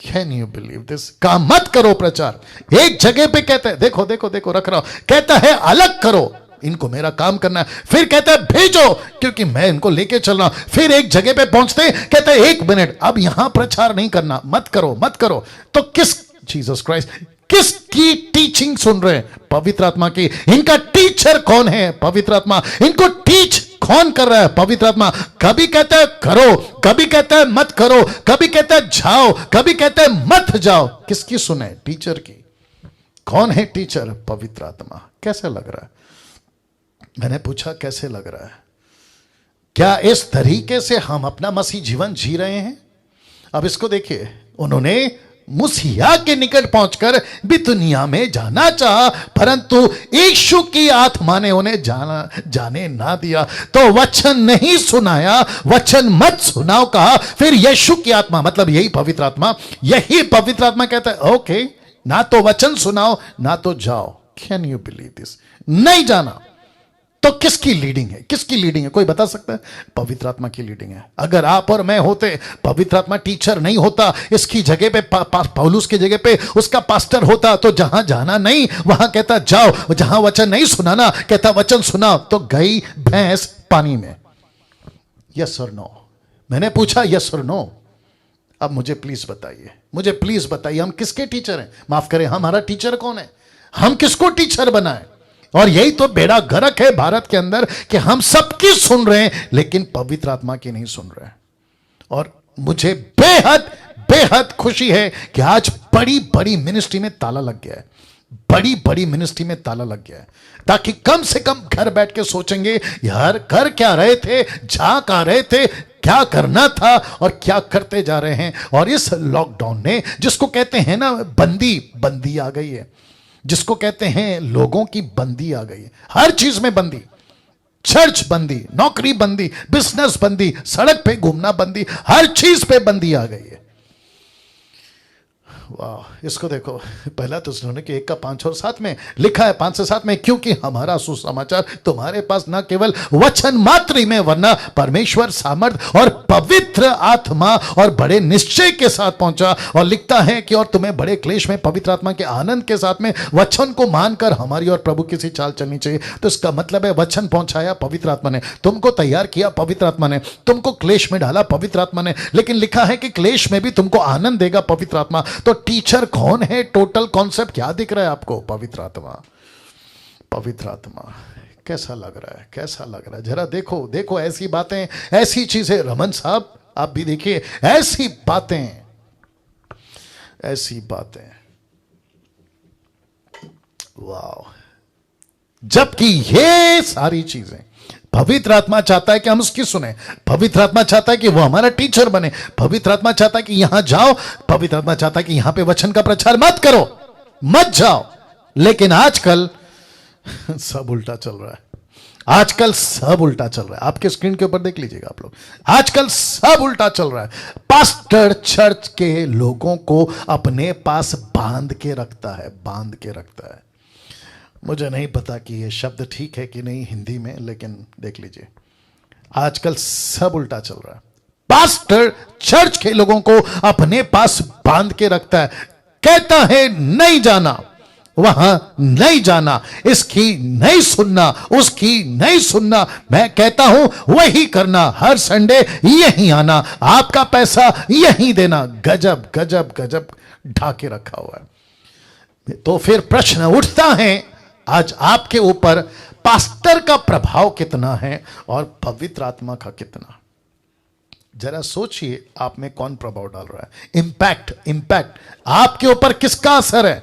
Can you believe this? कहा मत करो प्रचार। एक जगह पे कहता है, देखो देखो देखो रख रहा हूं, कहता है अलग करो, इनको मेरा काम करना है। फिर कहता है भेजो क्योंकि मैं इनको लेके चल रहा हूं। फिर एक जगह पे पहुंचते कहता है 1 मिनट, अब यहां प्रचार नहीं करना, मत करो मत करो। तो किस जीसस क्राइस्ट किसकी टीचिंग सुन रहे हैं? पवित्र आत्मा की। इनका टीचर कौन है? पवित्र आत्मा। इनको टीच कौन कर रहा है? पवित्र आत्मा। कभी कहता है करो, कभी कहता है मत करो, कभी कहता है जाओ, कभी कहता है मत जाओ। किसकी सुने? टीचर की। कौन है टीचर? पवित्र आत्मा। कैसे लग रहा है? मैंने पूछा कैसे लग रहा है? क्या इस तरीके से हम अपना मसीह जीवन जी रहे हैं? अब इसको देखिए, उन्होंने मूसिया के निकट पहुंचकर बितुनिया में जाना चाहा, परंतु यीशु की आत्मा ने उन्हें जाने ना दिया। तो वचन नहीं सुनाया, वचन मत सुनाओ कहा। फिर यीशु की आत्मा, मतलब यही पवित्र आत्मा, यही पवित्र आत्मा कहता है ओके, ना तो वचन सुनाओ ना तो जाओ। Can you believe this? नहीं जाना। तो किसकी लीडिंग है? किसकी लीडिंग है? कोई बता सकता है? पवित्र आत्मा की लीडिंग है। अगर आप और मैं होते, पवित्र आत्मा टीचर नहीं होता, इसकी जगह पे पौलुस की जगह पे उसका पास्टर होता, तो जहां जाना नहीं वहां कहता जाओ, जहां वचन नहीं सुनाना कहता वचन सुनाओ। तो गई भैंस पानी में। यस और नो? मैंने पूछा यस और नो। अब मुझे प्लीज बताइए, मुझे प्लीज बताइए, हम किसके टीचर हैं? माफ करें, हमारा टीचर कौन है? हम किसको टीचर बनाए? और यही तो बेड़ा गर्क है भारत के अंदर कि हम सबकी सुन रहे हैं लेकिन पवित्र आत्मा की नहीं सुन रहे हैं। और मुझे बेहद बेहद खुशी है कि आज बड़ी बड़ी मिनिस्ट्री में ताला लग गया है, बड़ी बड़ी मिनिस्ट्री में ताला लग गया है, ताकि कम से कम घर बैठ के सोचेंगे यार कर क्या रहे थे, जा कहां रहे थे, क्या करना था और क्या करते जा रहे हैं। और इस लॉकडाउन ने, जिसको कहते हैं ना बंदी आ गई है, जिसको कहते हैं लोगों की बंदी आ गई है, हर चीज में बंदी, चर्च बंदी, नौकरी बंदी, बिजनेस बंदी, सड़क पे घूमना बंदी, हर चीज पे बंदी आ गई है। वाह, इसको देखो, पहला तो सुनने के 1 का 5 और 7 में लिखा है, 5 से 7 में, क्योंकि हमारा सुसमाचार तुम्हारे पास न केवल वचन मात्र ही में वरना परमेश्वर सामर्थ और पवित्र आत्मा और बड़े निश्चय के साथ पहुंचा। और लिखता है कि और तुम्हें बड़े क्लेश में पवित्र आत्मा के आनंद के साथ में वचन को मानकर हमारी और प्रभु की सी चाल चलनी चाहिए। तो इसका मतलब है वचन पहुंचाया पवित्र आत्मा ने, तुमको तैयार किया पवित्र आत्मा ने, तुमको क्लेश में डाला पवित्र आत्मा ने, लेकिन लिखा है कि क्लेश में भी तुमको आनंद देगा पवित्र आत्मा। तो टीचर कौन है? टोटल कॉन्सेप्ट क्या दिख रहा है आपको? पवित्र आत्मा। पवित्र आत्मा। कैसा लग रहा है? कैसा लग रहा है? जरा देखो देखो, ऐसी बातें, ऐसी चीजें। रमन साहब आप भी देखिए, ऐसी बातें, ऐसी बातें, वाह। जबकि ये सारी चीजें पवित्र आत्मा चाहता है कि हम उसकी सुने, पवित्र आत्मा चाहता है कि वो हमारा टीचर बने, पवित्र आत्मा चाहता है कि यहां जाओ, पवित्र आत्मा चाहता है कि यहां पे वचन का प्रचार मत करो, मत जाओ। लेकिन आजकल सब उल्टा चल रहा है, आजकल सब उल्टा चल रहा है। आपके स्क्रीन के ऊपर देख लीजिएगा आप लोग, आजकल सब उल्टा चल रहा है। पास्टर चर्च के लोगों को अपने पास बांध के रखता है, बांध के रखता है। मुझे नहीं पता कि ये शब्द ठीक है कि नहीं हिंदी में, लेकिन देख लीजिए, आजकल सब उल्टा चल रहा है। पास्टर चर्च के लोगों को अपने पास बांध के रखता है, कहता है नहीं जाना, वहां नहीं जाना, इसकी नहीं सुनना, उसकी नहीं सुनना, मैं कहता हूं वही करना, हर संडे यहीं आना, आपका पैसा यहीं देना। गजब गजब गजब ढाके रखा हुआ है। तो फिर प्रश्न उठता है, आज आपके ऊपर पास्टर का प्रभाव कितना है और पवित्र आत्मा का कितना? जरा सोचिए, आप में कौन प्रभाव डाल रहा है? इंपैक्ट आपके ऊपर किसका असर है?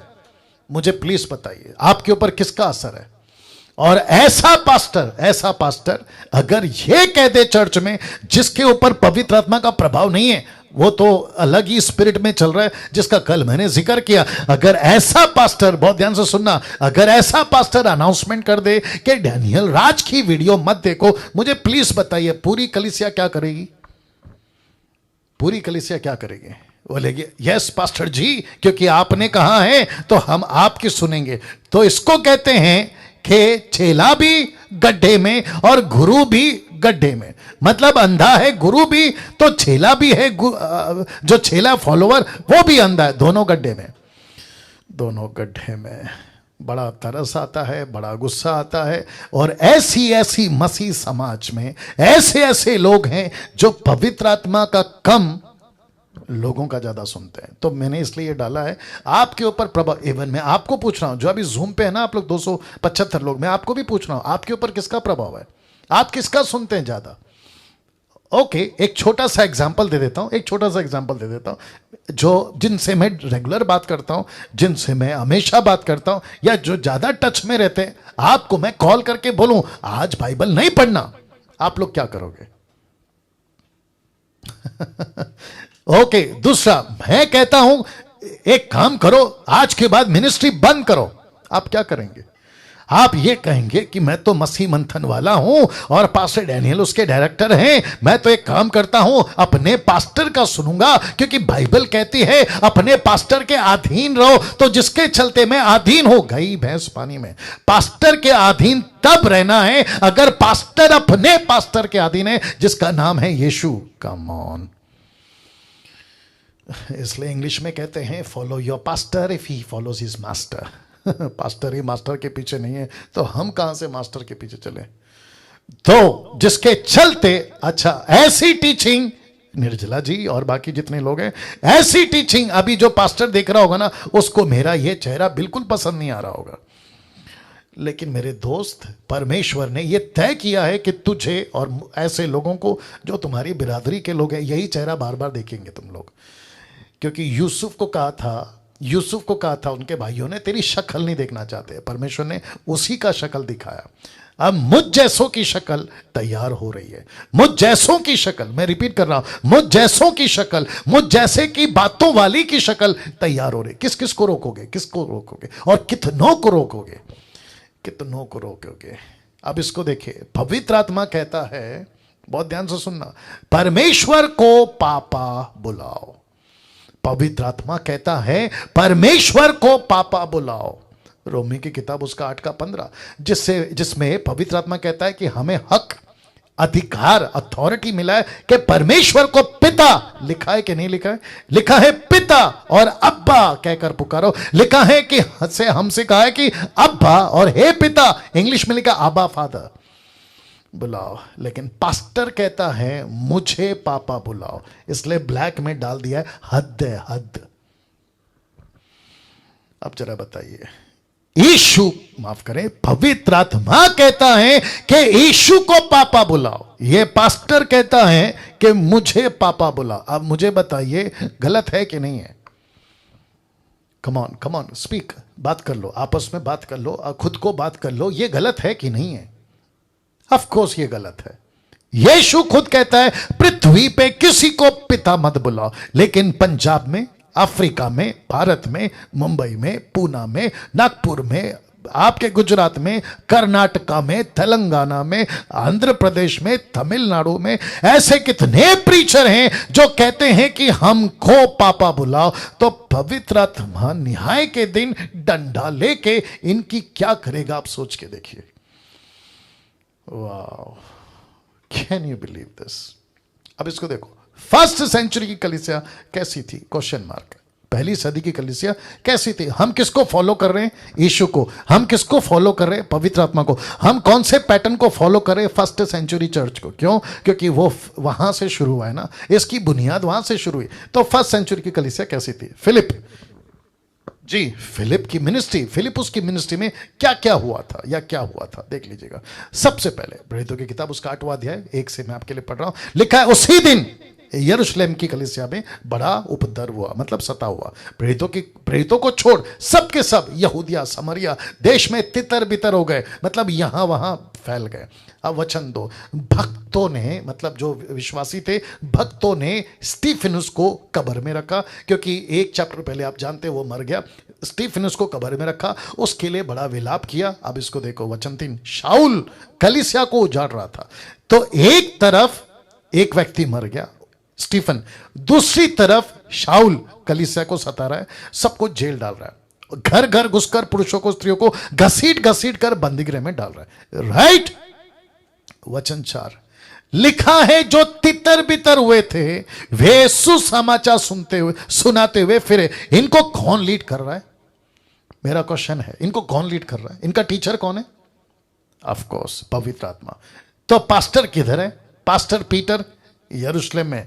मुझे प्लीज बताइए, आपके ऊपर किसका असर है? और ऐसा पास्टर अगर यह कह दे चर्च में जिसके ऊपर पवित्र आत्मा का प्रभाव नहीं है, वो तो अलग ही स्पिरिट में चल रहा है, जिसका कल मैंने जिक्र किया। अगर ऐसा पास्टर, बहुत ध्यान से सुनना, अगर ऐसा पास्टर अनाउंसमेंट कर दे कि डैनियल राज की वीडियो मत देखो, मुझे प्लीज बताइए पूरी कलीसिया क्या करेगी? पूरी कलीसिया क्या करेगी? बोलेगी यस पास्टर जी, क्योंकि आपने कहा है तो हम आपकी सुनेंगे। तो इसको कहते हैं कि चेला भी गड्ढे में और गुरु भी गड्ढे में। मतलब अंधा है गुरु भी, तो चेला भी है, जो चेला फॉलोवर वो भी अंधा है, दोनों गड्ढे में, दोनों गड्ढे में। बड़ा तरस आता है, बड़ा गुस्सा आता है। और ऐसी ऐसी मसीह समाज में ऐसे ऐसे लोग हैं जो पवित्र आत्मा का कम, लोगों का ज्यादा सुनते हैं। तो मैंने इसलिए ये डाला है आपके ऊपर प्रभाव। इवन मैं आपको पूछ रहा हूं, जो अभी जूम पे है ना आप लोग 275 लोग, मैं आपको भी पूछ रहा हूं आपके ऊपर किसका प्रभाव है? आप किसका सुनते हैं ज्यादा? ओके, एक छोटा सा एग्जांपल दे देता हूं, जो जिनसे मैं रेगुलर बात करता हूं, जिनसे मैं हमेशा बात करता हूं, या जो ज्यादा टच में रहते हैं, आपको मैं कॉल करके बोलूं आज बाइबल नहीं पढ़ना, आप लोग क्या करोगे? ओके, दूसरा मैं कहता हूं एक काम करो, आज के बाद मिनिस्ट्री बंद करो, आप क्या करेंगे? आप ये कहेंगे कि मैं तो मसीह मंथन वाला हूं और पास्टर डैनियल उसके डायरेक्टर हैं, मैं तो एक काम करता हूं अपने पास्टर का सुनूंगा, क्योंकि बाइबल कहती है अपने पास्टर के अधीन रहो। तो जिसके चलते मैं अधीन हो गई भैंस पानी में। पास्टर के अधीन तब रहना है अगर पास्टर अपने पास्टर के अधीन है, जिसका नाम है यीशु। Come on. इसलिए इंग्लिश में कहते हैं follow your pastor if he follows his master. Pastor he master के पीछे नहीं है तो हम कहां से मास्टर के पीछे चले? तो जिसके चलते, अच्छा ऐसी टीचिंग, निर्जला जी और बाकी जितने लोग हैं, ऐसी टीचिंग अभी जो पास्टर देख रहा होगा ना, उसको मेरा ये चेहरा बिल्कुल पसंद नहीं आ रहा होगा। लेकिन मेरे दोस्त, परमेश्वर ने यह तय किया है कि तुझे और ऐसे लोगों को जो तुम्हारी बिरादरी के लोग हैं, यही चेहरा बार बार देखेंगे तुम लोग। क्योंकि यूसुफ को कहा था उनके भाइयों ने, तेरी शक्ल नहीं देखना चाहते। परमेश्वर ने उसी का शक्ल दिखाया। अब मुझ जैसों की शक्ल तैयार हो रही है। मुझ जैसों की शक्ल, मैं रिपीट कर रहा हूं, मुझ जैसों की शक्ल, मुझ जैसे की बातों वाली की शक्ल तैयार हो रही। किस किस को रोकोगे? किसको रोकोगे? और कितनों को रोकोगे? कितनों को रोकोगे? अब इसको देखिए, पवित्र आत्मा कहता है, बहुत ध्यान से सुनना, परमेश्वर को पापा बुलाओ। पवित्र आत्मा कहता है परमेश्वर को पापा बुलाओ। रोमी की किताब उसका 8:15, जिसमें पवित्र आत्मा कहता है कि हमें हक, अधिकार, अथॉरिटी मिला है कि परमेश्वर को पिता, लिखा है कि नहीं लिखा है? लिखा है पिता और अब्बा कहकर पुकारो। लिखा है कि हमसे कहा है कि अब्बा और हे पिता, इंग्लिश में लिखा आबा फादर बुलाओ। लेकिन पास्टर कहता है मुझे पापा बुलाओ, इसलिए ब्लैक में डाल दिया है हद है, हद। अब जरा बताइए, यीशु, माफ करें, पवित्र आत्मा कहता है कि यीशु को पापा बुलाओ, ये पास्टर कहता है कि मुझे पापा बुलाओ। अब मुझे बताइए गलत है कि नहीं है? कम ऑन स्पीक, बात कर लो, आपस में बात कर लो, खुद को बात कर लो, ये गलत है कि नहीं है? ऑफ कोर्स ये गलत है। यीशु खुद कहता है पृथ्वी पे किसी को पिता मत बुलाओ, लेकिन पंजाब में, अफ्रीका में, भारत में, मुंबई में, पूना में, नागपुर में, आपके गुजरात में, कर्नाटका में, तेलंगाना में, आंध्र प्रदेश में, तमिलनाडु में ऐसे कितने प्रीचर हैं जो कहते हैं कि हमको पापा बुलाओ। तो पवित्र आत्मा न्याय के दिन डंडा लेके इनकी क्या करेगा, आप सोच के देखिए। Wow, can you believe this? अब इसको देखो, फर्स्ट सेंचुरी की कलीसिया कैसी थी? Question mark. पहली सदी की कलीसिया कैसी थी? हम किसको फॉलो कर रहे हैं? यीशु को। हम किसको फॉलो कर रहे हैं? पवित्र आत्मा को। हम कौन से पैटर्न को फॉलो कर रहे हैं? फर्स्ट सेंचुरी चर्च को। क्यों? क्योंकि वो वहां से शुरू हुआ है ना, इसकी बुनियाद वहां से शुरू हुई। तो फर्स्ट सेंचुरी की कलीसिया कैसी थी? फिलिपुस की मिनिस्ट्री में क्या क्या हुआ था देख लीजिएगा। सबसे पहले प्रेरितों की किताब उसका 8वां अध्याय 1 से मैं आपके लिए पढ़ रहा हूं। लिखा है उसी दिन यरूशलेम की कलीसिया में बड़ा उपद्रव हुआ, मतलब सता हुआ। प्रेरितों को छोड़ सबके सब यहूदिया समरिया देश में तितर बितर हो गए, मतलब यहां वहां फैल गए। अब वचन 2, भक्त भक्तों ने, मतलब जो विश्वासी थे, भक्तों ने स्टीफेनुस को कब्र में रखा, क्योंकि एक चैप्टर पहले आप जानते वो मर गया। स्टीफेनुस को कब्र में रखा, उसके लिए बड़ा विलाप किया। अब इसको देखो वचन 3, शाऊल कलीसिया को उजाड़ रहा था। तो एक तरफ एक व्यक्ति मर गया स्टीफन, दूसरी तरफ शाऊल कलीसिया को सता रहा है, सबको जेल डाल रहा है, घर घर घुसकर पुरुषों को स्त्रियों को घसीट घसीट कर बंदीगृह में डाल रहा है। राइट। वचन 4 लिखा है, जो तितर बितर हुए थे वे सुसमाचार सुनाते हुए फिरे। इनको कौन लीड कर रहा है? मेरा क्वेश्चन है, इनको कौन लीड कर रहा है? इनका टीचर कौन है? ऑफ कोर्स पवित्र आत्मा। तो पास्टर किधर है? पास्टर पीटर यरूशलेम में,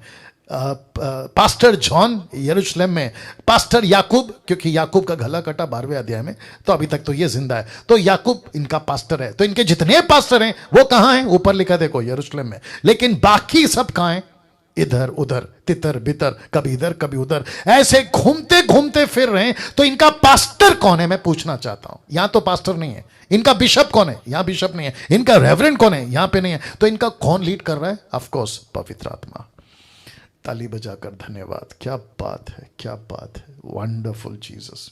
पास्टर जॉन यरूशलेम में, पास्टर याकूब, क्योंकि याकूब का गला कटा 12वें अध्याय में, तो अभी तक तो ये जिंदा है, तो याकूब इनका पास्टर है। तो इनके जितने पास्टर हैं वो कहां हैं? ऊपर लिखा देखो यरूशलेम में। लेकिन बाकी सब कहां हैं? इधर उधर, तितर बितर, कभी इधर कभी उधर, ऐसे घूमते घूमते फिर रहे हैं। तो इनका पास्टर कौन है? मैं पूछना चाहता हूं। यहां तो पास्टर नहीं है। इनका बिशप कौन है? यहां बिशप नहीं है। इनका रेवरेंड कौन है? यहां पे नहीं है। तो इनका कौन लीड कर रहा है? ऑफ कोर्स पवित्र आत्मा। ताली बजाकर धन्यवाद। क्या बात है, क्या बात है। Wonderful Jesus,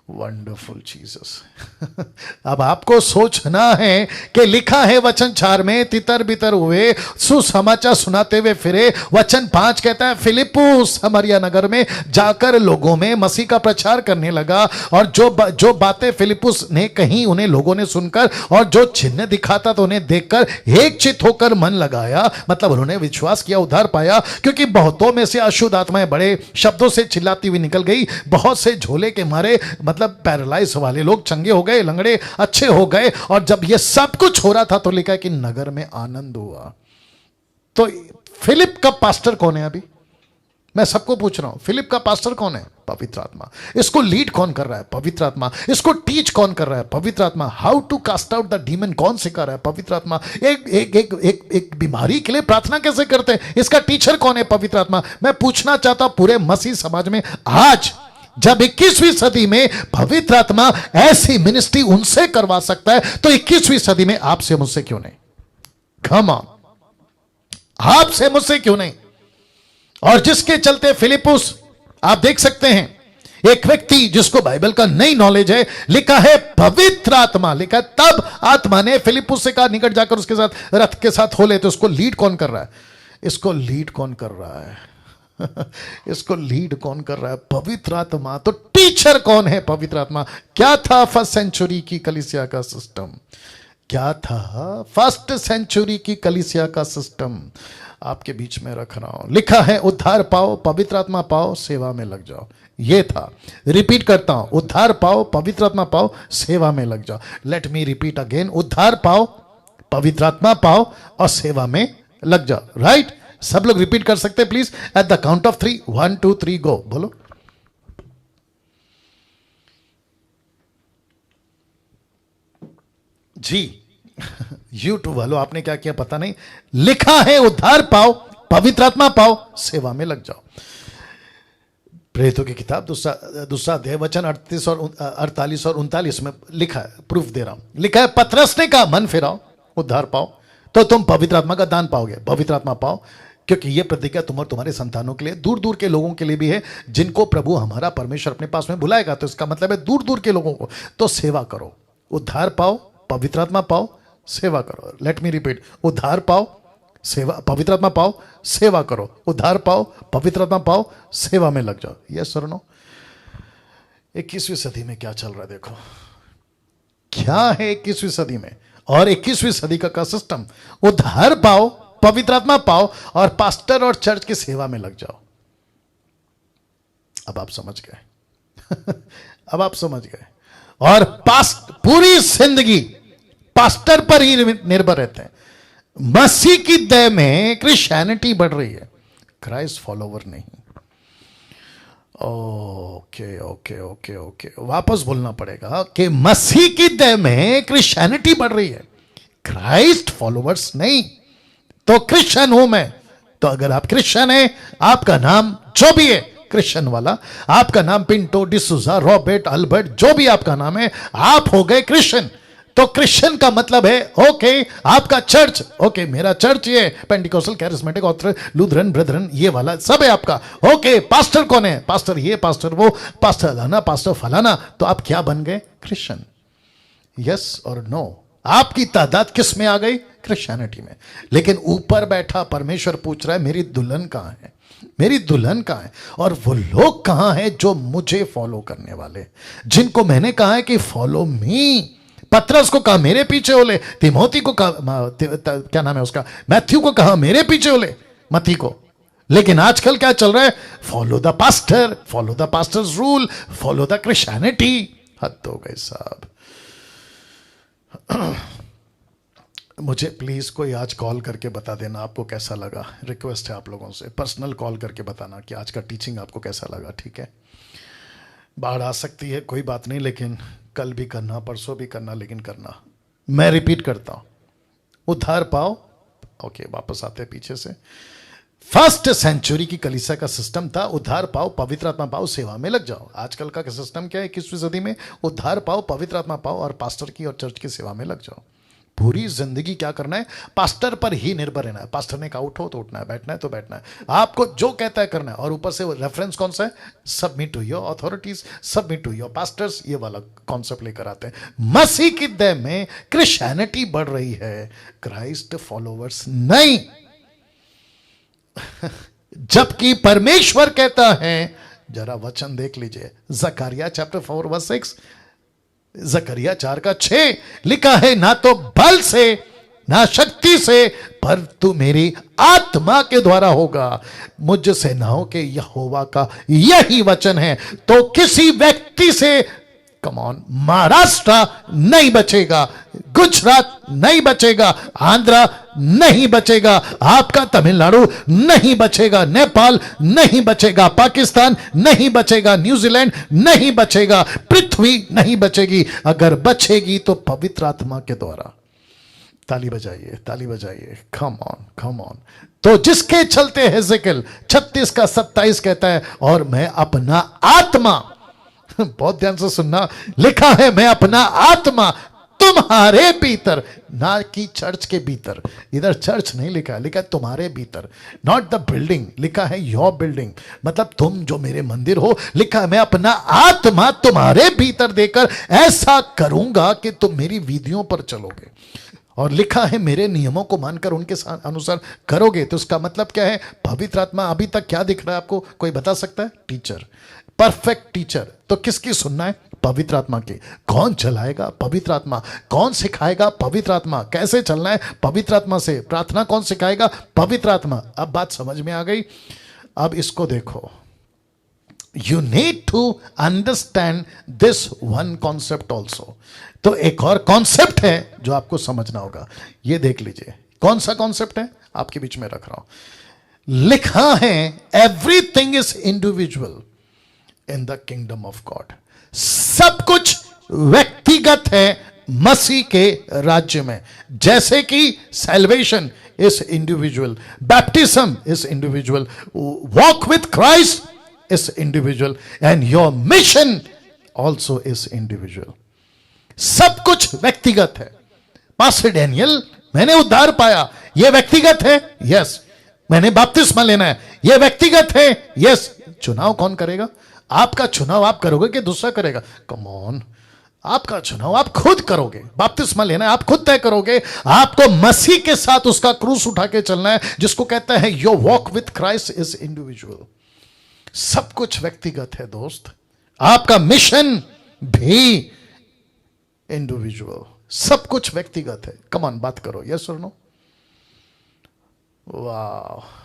wonderful Jesus. अब आपको सोचना है कि लिखा है वचन 4 में, तितर बितर हुए सुसमाचार सुनाते हुए फिरे। वचन 5 कहता है, फिलिप्पुस समरिया नगर में जाकर लोगों में मसीह का प्रचार करने लगा, और जो बातें फिलिप्पुस ने कही उन्हें लोगों ने सुनकर, और जो चिन्ह दिखाता तो उन्हें देखकर एक चित होकर मन लगाया। मतलब उन्होंने विश्वास किया, उद्धार पाया, क्योंकि बहुतों में से अशुद्ध आत्माएं बड़े शब्दों से चिल्लाती हुई निकल गई। बहुत से झोले के मारे, मतलब पैरालाइज वाले लोग चंगे हो गए, लंगड़े अच्छे हो गए। और जब ये सब कुछ हो रहा था तो लिखा है कि नगर में आनंद हुआ। तो फिलिप का पास्टर कौन है? अभी मैं सबको पूछ रहा हूं, फिलिप का पास्टर कौन है? पवित्र आत्मा। इसको लीड कौन कर रहा है? पवित्र आत्मा। इसको टीच कौन कर रहा है? पवित्र आत्मा। How to cast out the demon कौन सिखा रहा है? पवित्र आत्मा। एक बीमारी के लिए प्रार्थना कैसे करते हैं, इसका टीचर कौन है? पवित्र आत्मा। मैं पूछना चाहता हूं, पूरे मसीह समाज में आज जब 21वीं सदी में पवित्र आत्मा ऐसी मिनिस्ट्री उनसे करवा सकता है, तो 21वीं सदी में आपसे मुझसे क्यों नहीं? कम ऑन, आपसे मुझसे क्यों नहीं? और जिसके चलते फिलिप्पुस, आप देख सकते हैं, एक व्यक्ति जिसको बाइबल का नई नॉलेज है, लिखा है पवित्र आत्मा, लिखा है तब आत्मा ने फिलिप्पुस से कहा निकट जाकर उसके साथ रथ के साथ हो ले। तो उसको लीड कौन कर रहा है? इसको लीड कौन कर रहा है? इसको लीड कौन कर रहा है? पवित्र आत्मा। तो टीचर कौन है? पवित्र आत्मा। क्या था फर्स्ट सेंचुरी की कलीसिया का सिस्टम? क्या था फर्स्ट सेंचुरी की कलीसिया का सिस्टम? आपके बीच में रख रहा हूं, लिखा है उद्धार पाओ, पवित्र आत्मा पाओ, सेवा में लग जाओ। ये था। रिपीट करता हूं, उद्धार पाओ, पवित्र आत्मा पाओ, सेवा में लग जाओ। लेट मी रिपीट अगेन, उद्धार पाओ, पवित्र आत्मा पाओ और सेवा में लग जाओ। राइट? सब लोग रिपीट कर सकते हैं please? At the count of 3, 1 2 3 गो। बोलो। जी यूट्यूब वालों, आपने क्या किया पता नहीं। लिखा है उद्धार पाओ, पवित्र आत्मा पाओ, सेवा में लग जाओ। प्रेरितों की किताब दूसरा अध्याय वचन 48 और 39 में लिखा है, प्रूफ दे रहा हूं। लिखा है पतरस ने कहा मन फिराओ, उद्धार पाओ, तो तुम पवित्र आत्मा का दान पाओगे। पवित्र आत्मा पाओ, क्योंकि यह प्रतिज्ञा तुम और तुम्हारे संतानों के लिए, दूर दूर के लोगों के लिए भी है, जिनको प्रभु हमारा परमेश्वर अपने पास में बुलाएगा। तो इसका मतलब है दूर दूर के लोगों को। तो सेवा करो, उद्धार पाओ, पवित्र आत्मा पाओ, सेवा करो। लेट मी रिपीट, उद्धार पाओ, सेवा, पवित्र आत्मा पाओ, सेवा करो। उद्धार पाओ, पवित्र आत्मा पाओ, सेवा में लग जाओ। यस और नो? 21वीं सदी में क्या चल रहा है देखो, क्या है 21वीं सदी में। और 21वीं सदी का सिस्टम, उद्धार पाओ, पवित्र आत्मा पाओ और पास्टर और चर्च की सेवा में लग जाओ। अब आप समझ गए। अब आप समझ गए। और पूरी जिंदगी पास्टर पर ही निर्भर रहते हैं। मसीह की दया में क्रिश्चियनिटी बढ़ रही है, क्राइस्ट फॉलोवर नहीं। ओके ओके ओके ओके, वापस बोलना पड़ेगा कि मसीह की दया में क्रिश्चियनिटी बढ़ रही है, क्राइस्ट फॉलोवर्स नहीं। तो क्रिश्चियन हूं मैं, तो अगर आप क्रिश्चियन हैं, आपका नाम जो भी है क्रिश्चियन वाला, आपका नाम पिंटो, डिसूजा, रॉबर्ट, अल्बर्ट, जो भी आपका नाम है, आप हो गए क्रिश्चियन। तो क्रिश्चियन का मतलब है ओके आपका चर्च, ओके मेरा चर्च ये Pentecostal, charismatic, Orthodox, Lutheran, Brethren, ये वाला सब है आपका। ओके पास्टर कौन है? पास्टर ये, पास्टर वो, पास्टर लाना, पास्टर फलाना। तो आप क्या बन गए? क्रिश्चियन। यस और नो? आपकी तादाद किस में आ गई? क्रिश्चियनिटी में। लेकिन ऊपर बैठा परमेश्वर पूछ रहा है मेरी दुल्हन कहां है? मेरी दुल्हन कहां है? और वो लोग कहां हैं जो मुझे फॉलो करने वाले, जिनको मैंने कहा है कि फॉलो मी। पतरस को कहा मेरे पीछे हो ले, तिमोथी को कहा, क्या नाम है उसका, मैथ्यू को कहा मेरे पीछे हो ले, मती को। लेकिन आजकल क्या चल रहा है? Follow the pastor, follow the pastors rule, follow the Christianity. हद हो गई साहब। मुझे प्लीज कोई आज कॉल करके बता देना आपको कैसा लगा। रिक्वेस्ट है आप लोगों से, पर्सनल कॉल करके बताना कि आज का टीचिंग आपको कैसा लगा। ठीक है, बाढ़ आ सकती है, कोई बात नहीं, लेकिन कल भी करना, परसों भी करना, लेकिन करना। मैं रिपीट करता हूं, उद्धार पाओ। ओके, वापस आते हैं पीछे से। फर्स्ट सेंचुरी की कलीसिया का सिस्टम था उद्धार पाओ, पवित्र आत्मा पाओ, सेवा में लग जाओ। आजकल का सिस्टम क्या है 21वीं सदी में? उद्धार पाओ, पवित्र आत्मा पाओ और पास्टर की और चर्च की सेवा में लग जाओ। पूरी जिंदगी क्या करना है? पास्टर पर ही निर्भर रहना है। पास्टर ने कहा उठो तो उठना है, बैठना है तो बैठना है, आपको जो कहता है करना है। और ऊपर से रेफरेंस कौन सा है? Submit to your authorities, submit to your pastors. ये वाला कॉन्सेप्ट लेकर आते हैं। मसीह की देह में क्रिश्चियनिटी बढ़ रही है, क्राइस्ट फॉलोवर्स नहीं। जबकि परमेश्वर कहता है, जरा वचन देख लीजिए, जकरिया चैप्टर 4 वर्स 6, जकरिया 4:6 लिखा है, ना तो बल से ना शक्ति से, पर तू मेरी आत्मा के द्वारा होगा। मुझ सेनाओं के यहोवा का यही वचन है। तो किसी व्यक्ति से, कम ऑन, महाराष्ट्र नहीं बचेगा, गुजरात नहीं बचेगा, आंध्रा नहीं बचेगा, आपका तमिलनाडु नहीं बचेगा, नेपाल नहीं बचेगा, पाकिस्तान नहीं बचेगा, न्यूजीलैंड नहीं बचेगा, पृथ्वी नहीं बचेगी। अगर बचेगी तो पवित्र आत्मा के द्वारा। ताली बजाइए, ताली बजाइए, कम ऑन, कम ऑन। तो जिसके चलते हेजेकिएल 36:27 कहता है, और मैं अपना आत्मा, बहुत ध्यान से सुनना, लिखा है मैं अपना आत्मा तुम्हारे भीतर, ना कि चर्च के भीतर। इधर चर्च नहीं लिखा है, लिखा है तुम्हारे भीतर, नॉट द बिल्डिंग, लिखा है योर बिल्डिंग, मतलब तुम जो मेरे मंदिर हो। लिखा है मैं अपना आत्मा तुम्हारे भीतर देकर ऐसा करूंगा कि तुम मेरी विधियों पर चलोगे। और लिखा है मेरे नियमों को मानकर उनके अनुसार करोगे। तो उसका मतलब क्या है? पवित्र आत्मा अभी तक क्या दिख रहा है आपको? कोई बता सकता है? Teacher, perfect teacher. तो किसकी सुनना है? पवित्र आत्मा की। कौन चलाएगा? पवित्र आत्मा। कौन सिखाएगा? पवित्र आत्मा। कैसे चलना है? पवित्र आत्मा से। प्रार्थना कौन सिखाएगा? पवित्र आत्मा। अब बात समझ में आ गई? अब इसको देखो, you need to understand this one concept also. तो एक और कॉन्सेप्ट है जो आपको समझना होगा, ये देख लीजिए। कौन सा कॉन्सेप्ट है? आपके बीच में रख रहा हूं। लिखा है everything is individual in the kingdom of God. सब कुछ व्यक्तिगत है मसीह के राज्य में। जैसे कि salvation is individual, baptism is individual, walk with Christ is individual, and your mission also is individual. सब कुछ व्यक्तिगत है। पास्टर डैनियल, मैंने उद्धार पाया, यह व्यक्तिगत है। यस। मैंने बपतिस्मा लेना है, यह व्यक्तिगत है। यस। चुनाव कौन करेगा? आपका चुनाव आप करोगे कि दूसरा करेगा? कम ऑन, आपका चुनाव आप खुद करोगे। बपतिस्मा लेना है, आप खुद तय करोगे। आपको मसीह के साथ उसका क्रूस उठा के चलना है, जिसको कहता है your walk with Christ is individual. सब कुछ व्यक्तिगत है दोस्त। आपका मिशन भी इंडिविजुअल। सब कुछ व्यक्तिगत है। कम ऑन, बात करो, यस और नो? वाह।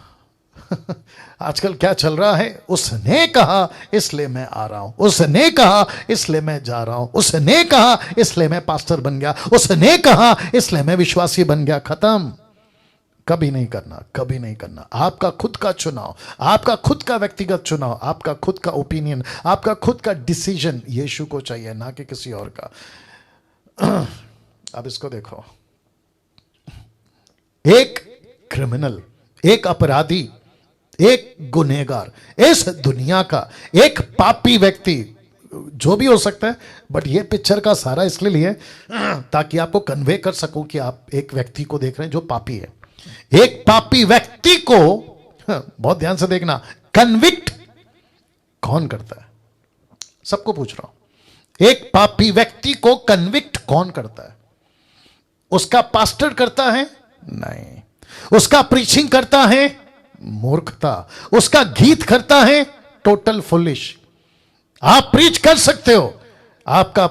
आजकल क्या चल रहा है? उसने कहा इसलिए मैं आ रहा हूं, उसने कहा इसलिए मैं जा रहा हूं, उसने कहा इसलिए मैं पास्टर बन गया, उसने कहा इसलिए मैं विश्वासी बन गया। खत्म। कभी नहीं करना, कभी नहीं करना। आपका खुद का चुनाव, आपका खुद का व्यक्तिगत चुनाव, आपका खुद का ओपिनियन, आपका खुद का डिसीजन यीशु को चाहिए, ना कि किसी और का। अब इसको देखो, एक क्रिमिनल, एक एक गुनहगार, इस दुनिया का एक पापी व्यक्ति, जो भी हो सकता है, बट ये पिक्चर का सारा इसलिए लिए ताकि आपको कन्वे कर सकूं कि आप एक व्यक्ति को देख रहे हैं जो पापी है। एक पापी व्यक्ति को, बहुत ध्यान से देखना, कन्विक्ट कौन करता है? सबको पूछ रहा हूं, एक पापी व्यक्ति को कन्विक्ट कौन करता है? उसका पास्टर करता है? नहीं। उसका प्रीचिंग करता है? मूर्खता। उसका गीत करता है? Total foolish. आप प्रीच कर सकते हो, आपका,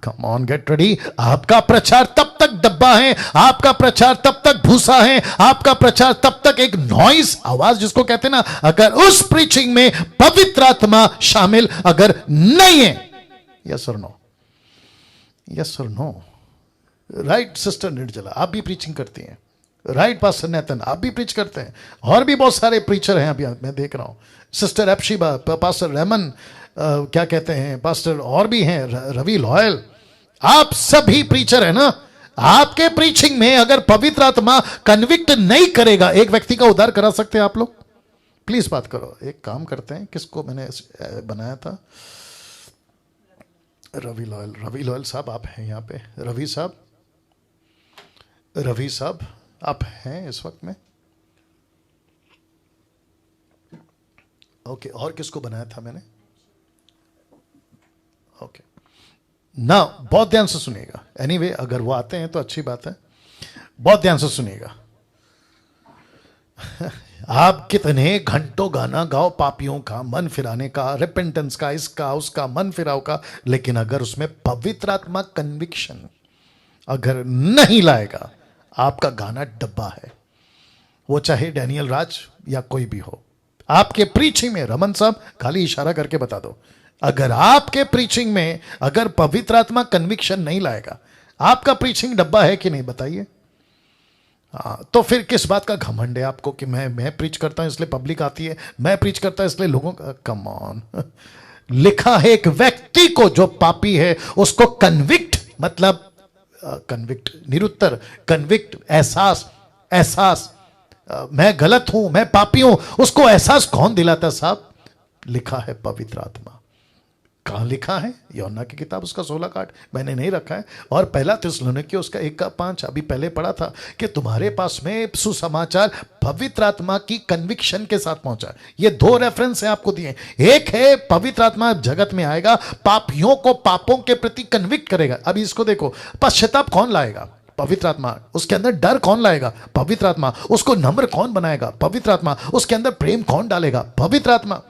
कम ऑन गेट रेडी, आपका प्रचार तब तक डब्बा है, आपका प्रचार तब तक भूसा है, आपका प्रचार तब तक एक नॉइस, आवाज जिसको कहते हैं ना, अगर उस प्रीचिंग में पवित्र आत्मा शामिल अगर नहीं है। यस और नो? यस और नो? राइट सिस्टर निर्जला, आप भी प्रीचिंग करती हैं। राइट पास्टर नेतन, आप भी प्रीच करते हैं। और भी बहुत सारे प्रीचर हैं अभी मैं देख रहा हूं। सिस्टर एप्शिबा, पास्टर रेमन, क्या कहते हैं, पास्टर और भी हैं, रवि लॉयल, आप सभी प्रीचर है ना। आपके प्रीचिंग में अगर पवित्र आत्मा कन्विक्ट नहीं करेगा, एक व्यक्ति का उद्धार करा सकते हैं आप लोग? प्लीज बात करो। एक काम करते हैं, किसको मैंने बनाया था, रवि लॉयल। रवि लॉयल साहब आप हैं यहाँ पे? रवि साहब, रवि साहब आप हैं इस वक्त में? ओके, और किसको बनाया था मैंने? ओके ना, बहुत ध्यान से सुनिएगा। एनीवे, अगर वो आते हैं तो अच्छी बात है, बहुत ध्यान से सुनिएगा। आप कितने घंटों गाना गाओ पापियों का, मन फिराने का, रिपेंटेंस का, इसका उसका, मन फिराव का, लेकिन अगर उसमें पवित्र आत्मा कन्विक्शन अगर नहीं लाएगा, आपका गाना डब्बा है। वो चाहे डैनियल राज या कोई भी हो। आपके प्रीचिंग में, रमन साहब खाली इशारा करके बता दो, अगर आपके प्रीचिंग में अगर पवित्र आत्मा कन्विक्शन नहीं लाएगा, आपका प्रीचिंग डब्बा है कि नहीं? बताइए। तो फिर किस बात का घमंड है आपको कि मैं प्रीच करता हूं इसलिए पब्लिक आती है, मैं प्रीच करता हूं इसलिए लोगों का? Come on. लिखा है एक व्यक्ति को जो पापी है उसको कन्विक्ट, मतलब कन्विक्ट निरुत्तर, कन्विक्ट एहसास, एहसास मैं गलत हूं, मैं पापी हूं, उसको एहसास कौन दिलाता साहब? लिखा है पवित्र आत्मा। कहां लिखा है? यूहन्ना की किताब उसका 16 का 8, मैंने नहीं रखा है, और पहला थिस्सलुनीके उसका 1 का 5 अभी पहले पढ़ा था कि तुम्हारे पास में सुसमाचार पवित्र आत्मा की कन्विक्शन के साथ पहुंचा। ये 2 रेफरेंस है आपको दिए। एक है पवित्र आत्मा जगत में आएगा, पापियों को पापों के प्रति कन्विक्ट करेगा। अभी इसको देखो, पश्चाताप कौन लाएगा? पवित्र आत्मा। उसके अंदर डर कौन लाएगा? पवित्र आत्मा। उसको नम्र कौन बनाएगा? पवित्र आत्मा। उसके अंदर प्रेम कौन डालेगा? पवित्र आत्मा।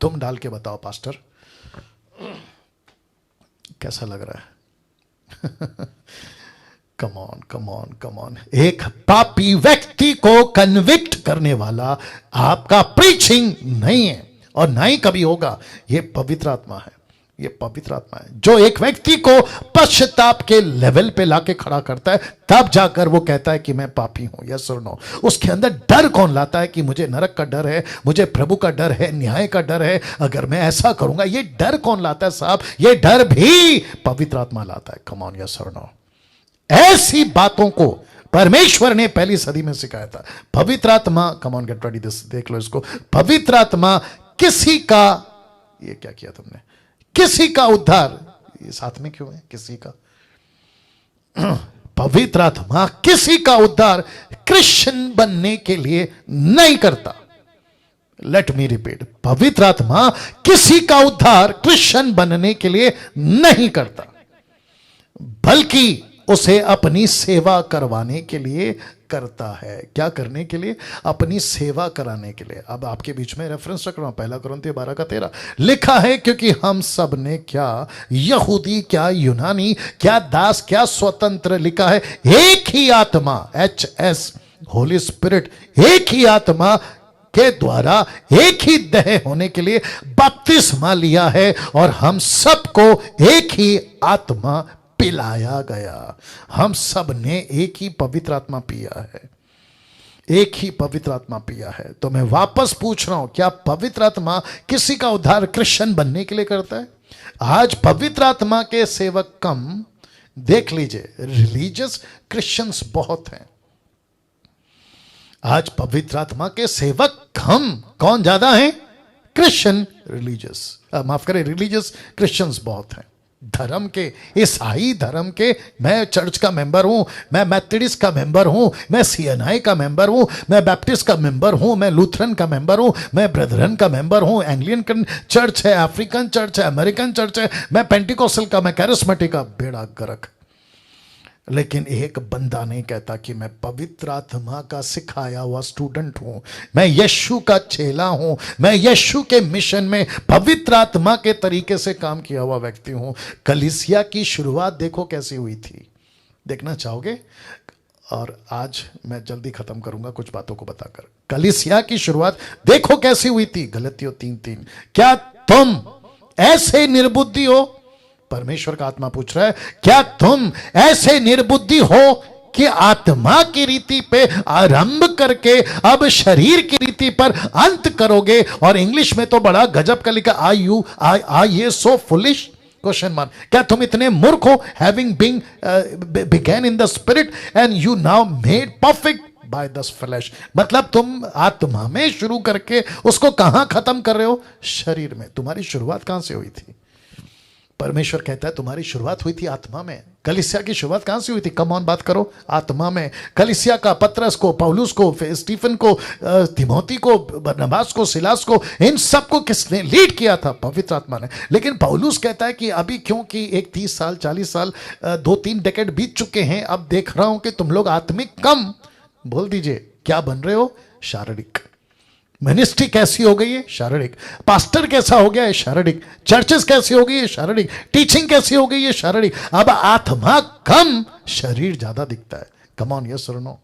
तुम डाल के बताओ पास्टर, कैसा लग रहा है? Come on, come on, come on. एक पापी व्यक्ति को कन्विक्ट करने वाला आपका प्रीचिंग नहीं है, और ना ही कभी होगा। यह पवित्र आत्मा है, ये पवित्र आत्मा है जो एक व्यक्ति को पश्चाताप के लेवल पे लाके खड़ा करता है, तब जाकर वो कहता है कि मैं पापी हूं। यस और नो? उसके अंदर डर कौन लाता है कि मुझे नरक का डर है, मुझे प्रभु का डर है, न्याय का डर है, अगर मैं ऐसा करूंगा? ये डर कौन लाता है साहब? ये डर भी पवित्र आत्मा लाता है। कम ऑन, यस और नो? ऐसी बातों को परमेश्वर ने पहली सदी में सिखाया था। पवित्र आत्मा, come on get ready this, देख लो इसको। पवित्र आत्मा किसी का, ये क्या किया तुमने? किसी का उद्धार, ये साथ में क्यों है? किसी का। पवित्र आत्मा किसी का उद्धार क्रिश्चियन बनने के लिए नहीं करता। लेट मी रिपीट, पवित्र आत्मा किसी का उद्धार क्रिश्चियन बनने के लिए नहीं करता, बल्कि उसे अपनी सेवा करवाने के लिए करता है। क्या करने के लिए? अपनी सेवा कराने के लिए। अब आपके बीच में रेफरेंस रख रहा हूं, 1 कुरिन्थियों 12 का 13 लिखा है, क्योंकि हम सब ने, क्या यहूदी क्या यूनानी, क्या दास क्या स्वतंत्र, लिखा है एक ही आत्मा, HS होली स्पिरिट, एक ही आत्मा के द्वारा एक ही देह होने के लिए बपतिस्मा लिया है, और हम सबको एक ही आत्मा पिलाया गया। हम सब ने एक ही पवित्र आत्मा पिया है, एक ही पवित्र आत्मा पिया है। तो मैं वापस पूछ रहा हूं, क्या पवित्र आत्मा किसी का उद्धार क्रिश्चियन बनने के लिए करता है? आज पवित्र आत्मा के सेवक कम, देख लीजिए, रिलीजियस क्रिश्चियंस बहुत हैं। आज पवित्र आत्मा के सेवक कम, कौन ज्यादा है? क्रिश्चियन रिलीजियस, माफ करें, रिलीजियस क्रिश्चियंस बहुत हैं। धर्म के, ईसाई धर्म के, मैं चर्च का मेंबर हूं, मैं मैथोडिस्ट का मेंबर हूं, मैं सीएनआई का मेंबर हूं, मैं बैप्टिस्ट का मेंबर हूं, मैं लूथरन का मेंबर हूं, मैं ब्रदरन का मेंबर हूं, एंग्लियन चर्च है, अफ्रीकन चर्च है, अमेरिकन चर्च है, मैं पेंटिकोस्टल का, मैं कैरिस्मेटिक का, बेड़ा गर्क। लेकिन एक बंदा नहीं कहता कि मैं पवित्र आत्मा का सिखाया हुआ स्टूडेंट हूं, मैं यीशु का चेला हूं, मैं यीशु के मिशन में पवित्र आत्मा के तरीके से काम किया हुआ व्यक्ति हूं। कलीसिया की शुरुआत देखो कैसी हुई थी, देखना चाहोगे? और आज मैं जल्दी खत्म करूंगा कुछ बातों को बताकर। कलीसिया की शुरुआत देखो कैसी हुई थी, गलतियों 3:3। क्या तुम ऐसे निर्बुद्धि हो? परमेश्वर का आत्मा पूछ रहा है, क्या तुम ऐसे निर्बुद्धि हो कि आत्मा की रीति पे आरंभ करके अब शरीर की रीति पर अंत करोगे? और इंग्लिश में तो बड़ा गजब का लिखा, आर ये सो फुलिश? Question mark. क्या तुम इतने मूर्ख हो? Having been begun in the spirit and you now made perfect by the flesh. मतलब तुम आत्मा में शुरू करके उसको कहां खत्म कर रहे हो? शरीर में। तुम्हारी शुरुआत कहां से हुई थी? परमेश्वर कहता है तुम्हारी शुरुआत हुई थी आत्मा में। कलीसिया की शुरुआत कहां से हुई थी? कम ऑन बात करो, आत्मा में। कलीसिया का पतरस को, पौलुस को, स्टीफन को, तिमोथी को, बरनबास को, सिलास को, इन सबको किसने लीड किया था? पवित्र आत्मा ने। लेकिन पौलुस कहता है कि अभी क्योंकि एक 30 साल 40 साल 2-3 डेकेड बीत चुके हैं, अब देख रहा हूं कि तुम लोग आत्मिक कम, बोल दीजिए क्या बन रहे हो? शारीरिक। मिनिस्ट्री कैसी हो गई है? शारीरिक। पास्टर कैसा हो गया है? शारीरिक। चर्चेस कैसी हो गई है? शारीरिक। टीचिंग कैसी हो गई है? शारीरिक। अब आत्मा कम, शरीर ज्यादा दिखता है। कम ऑन, यस और नो?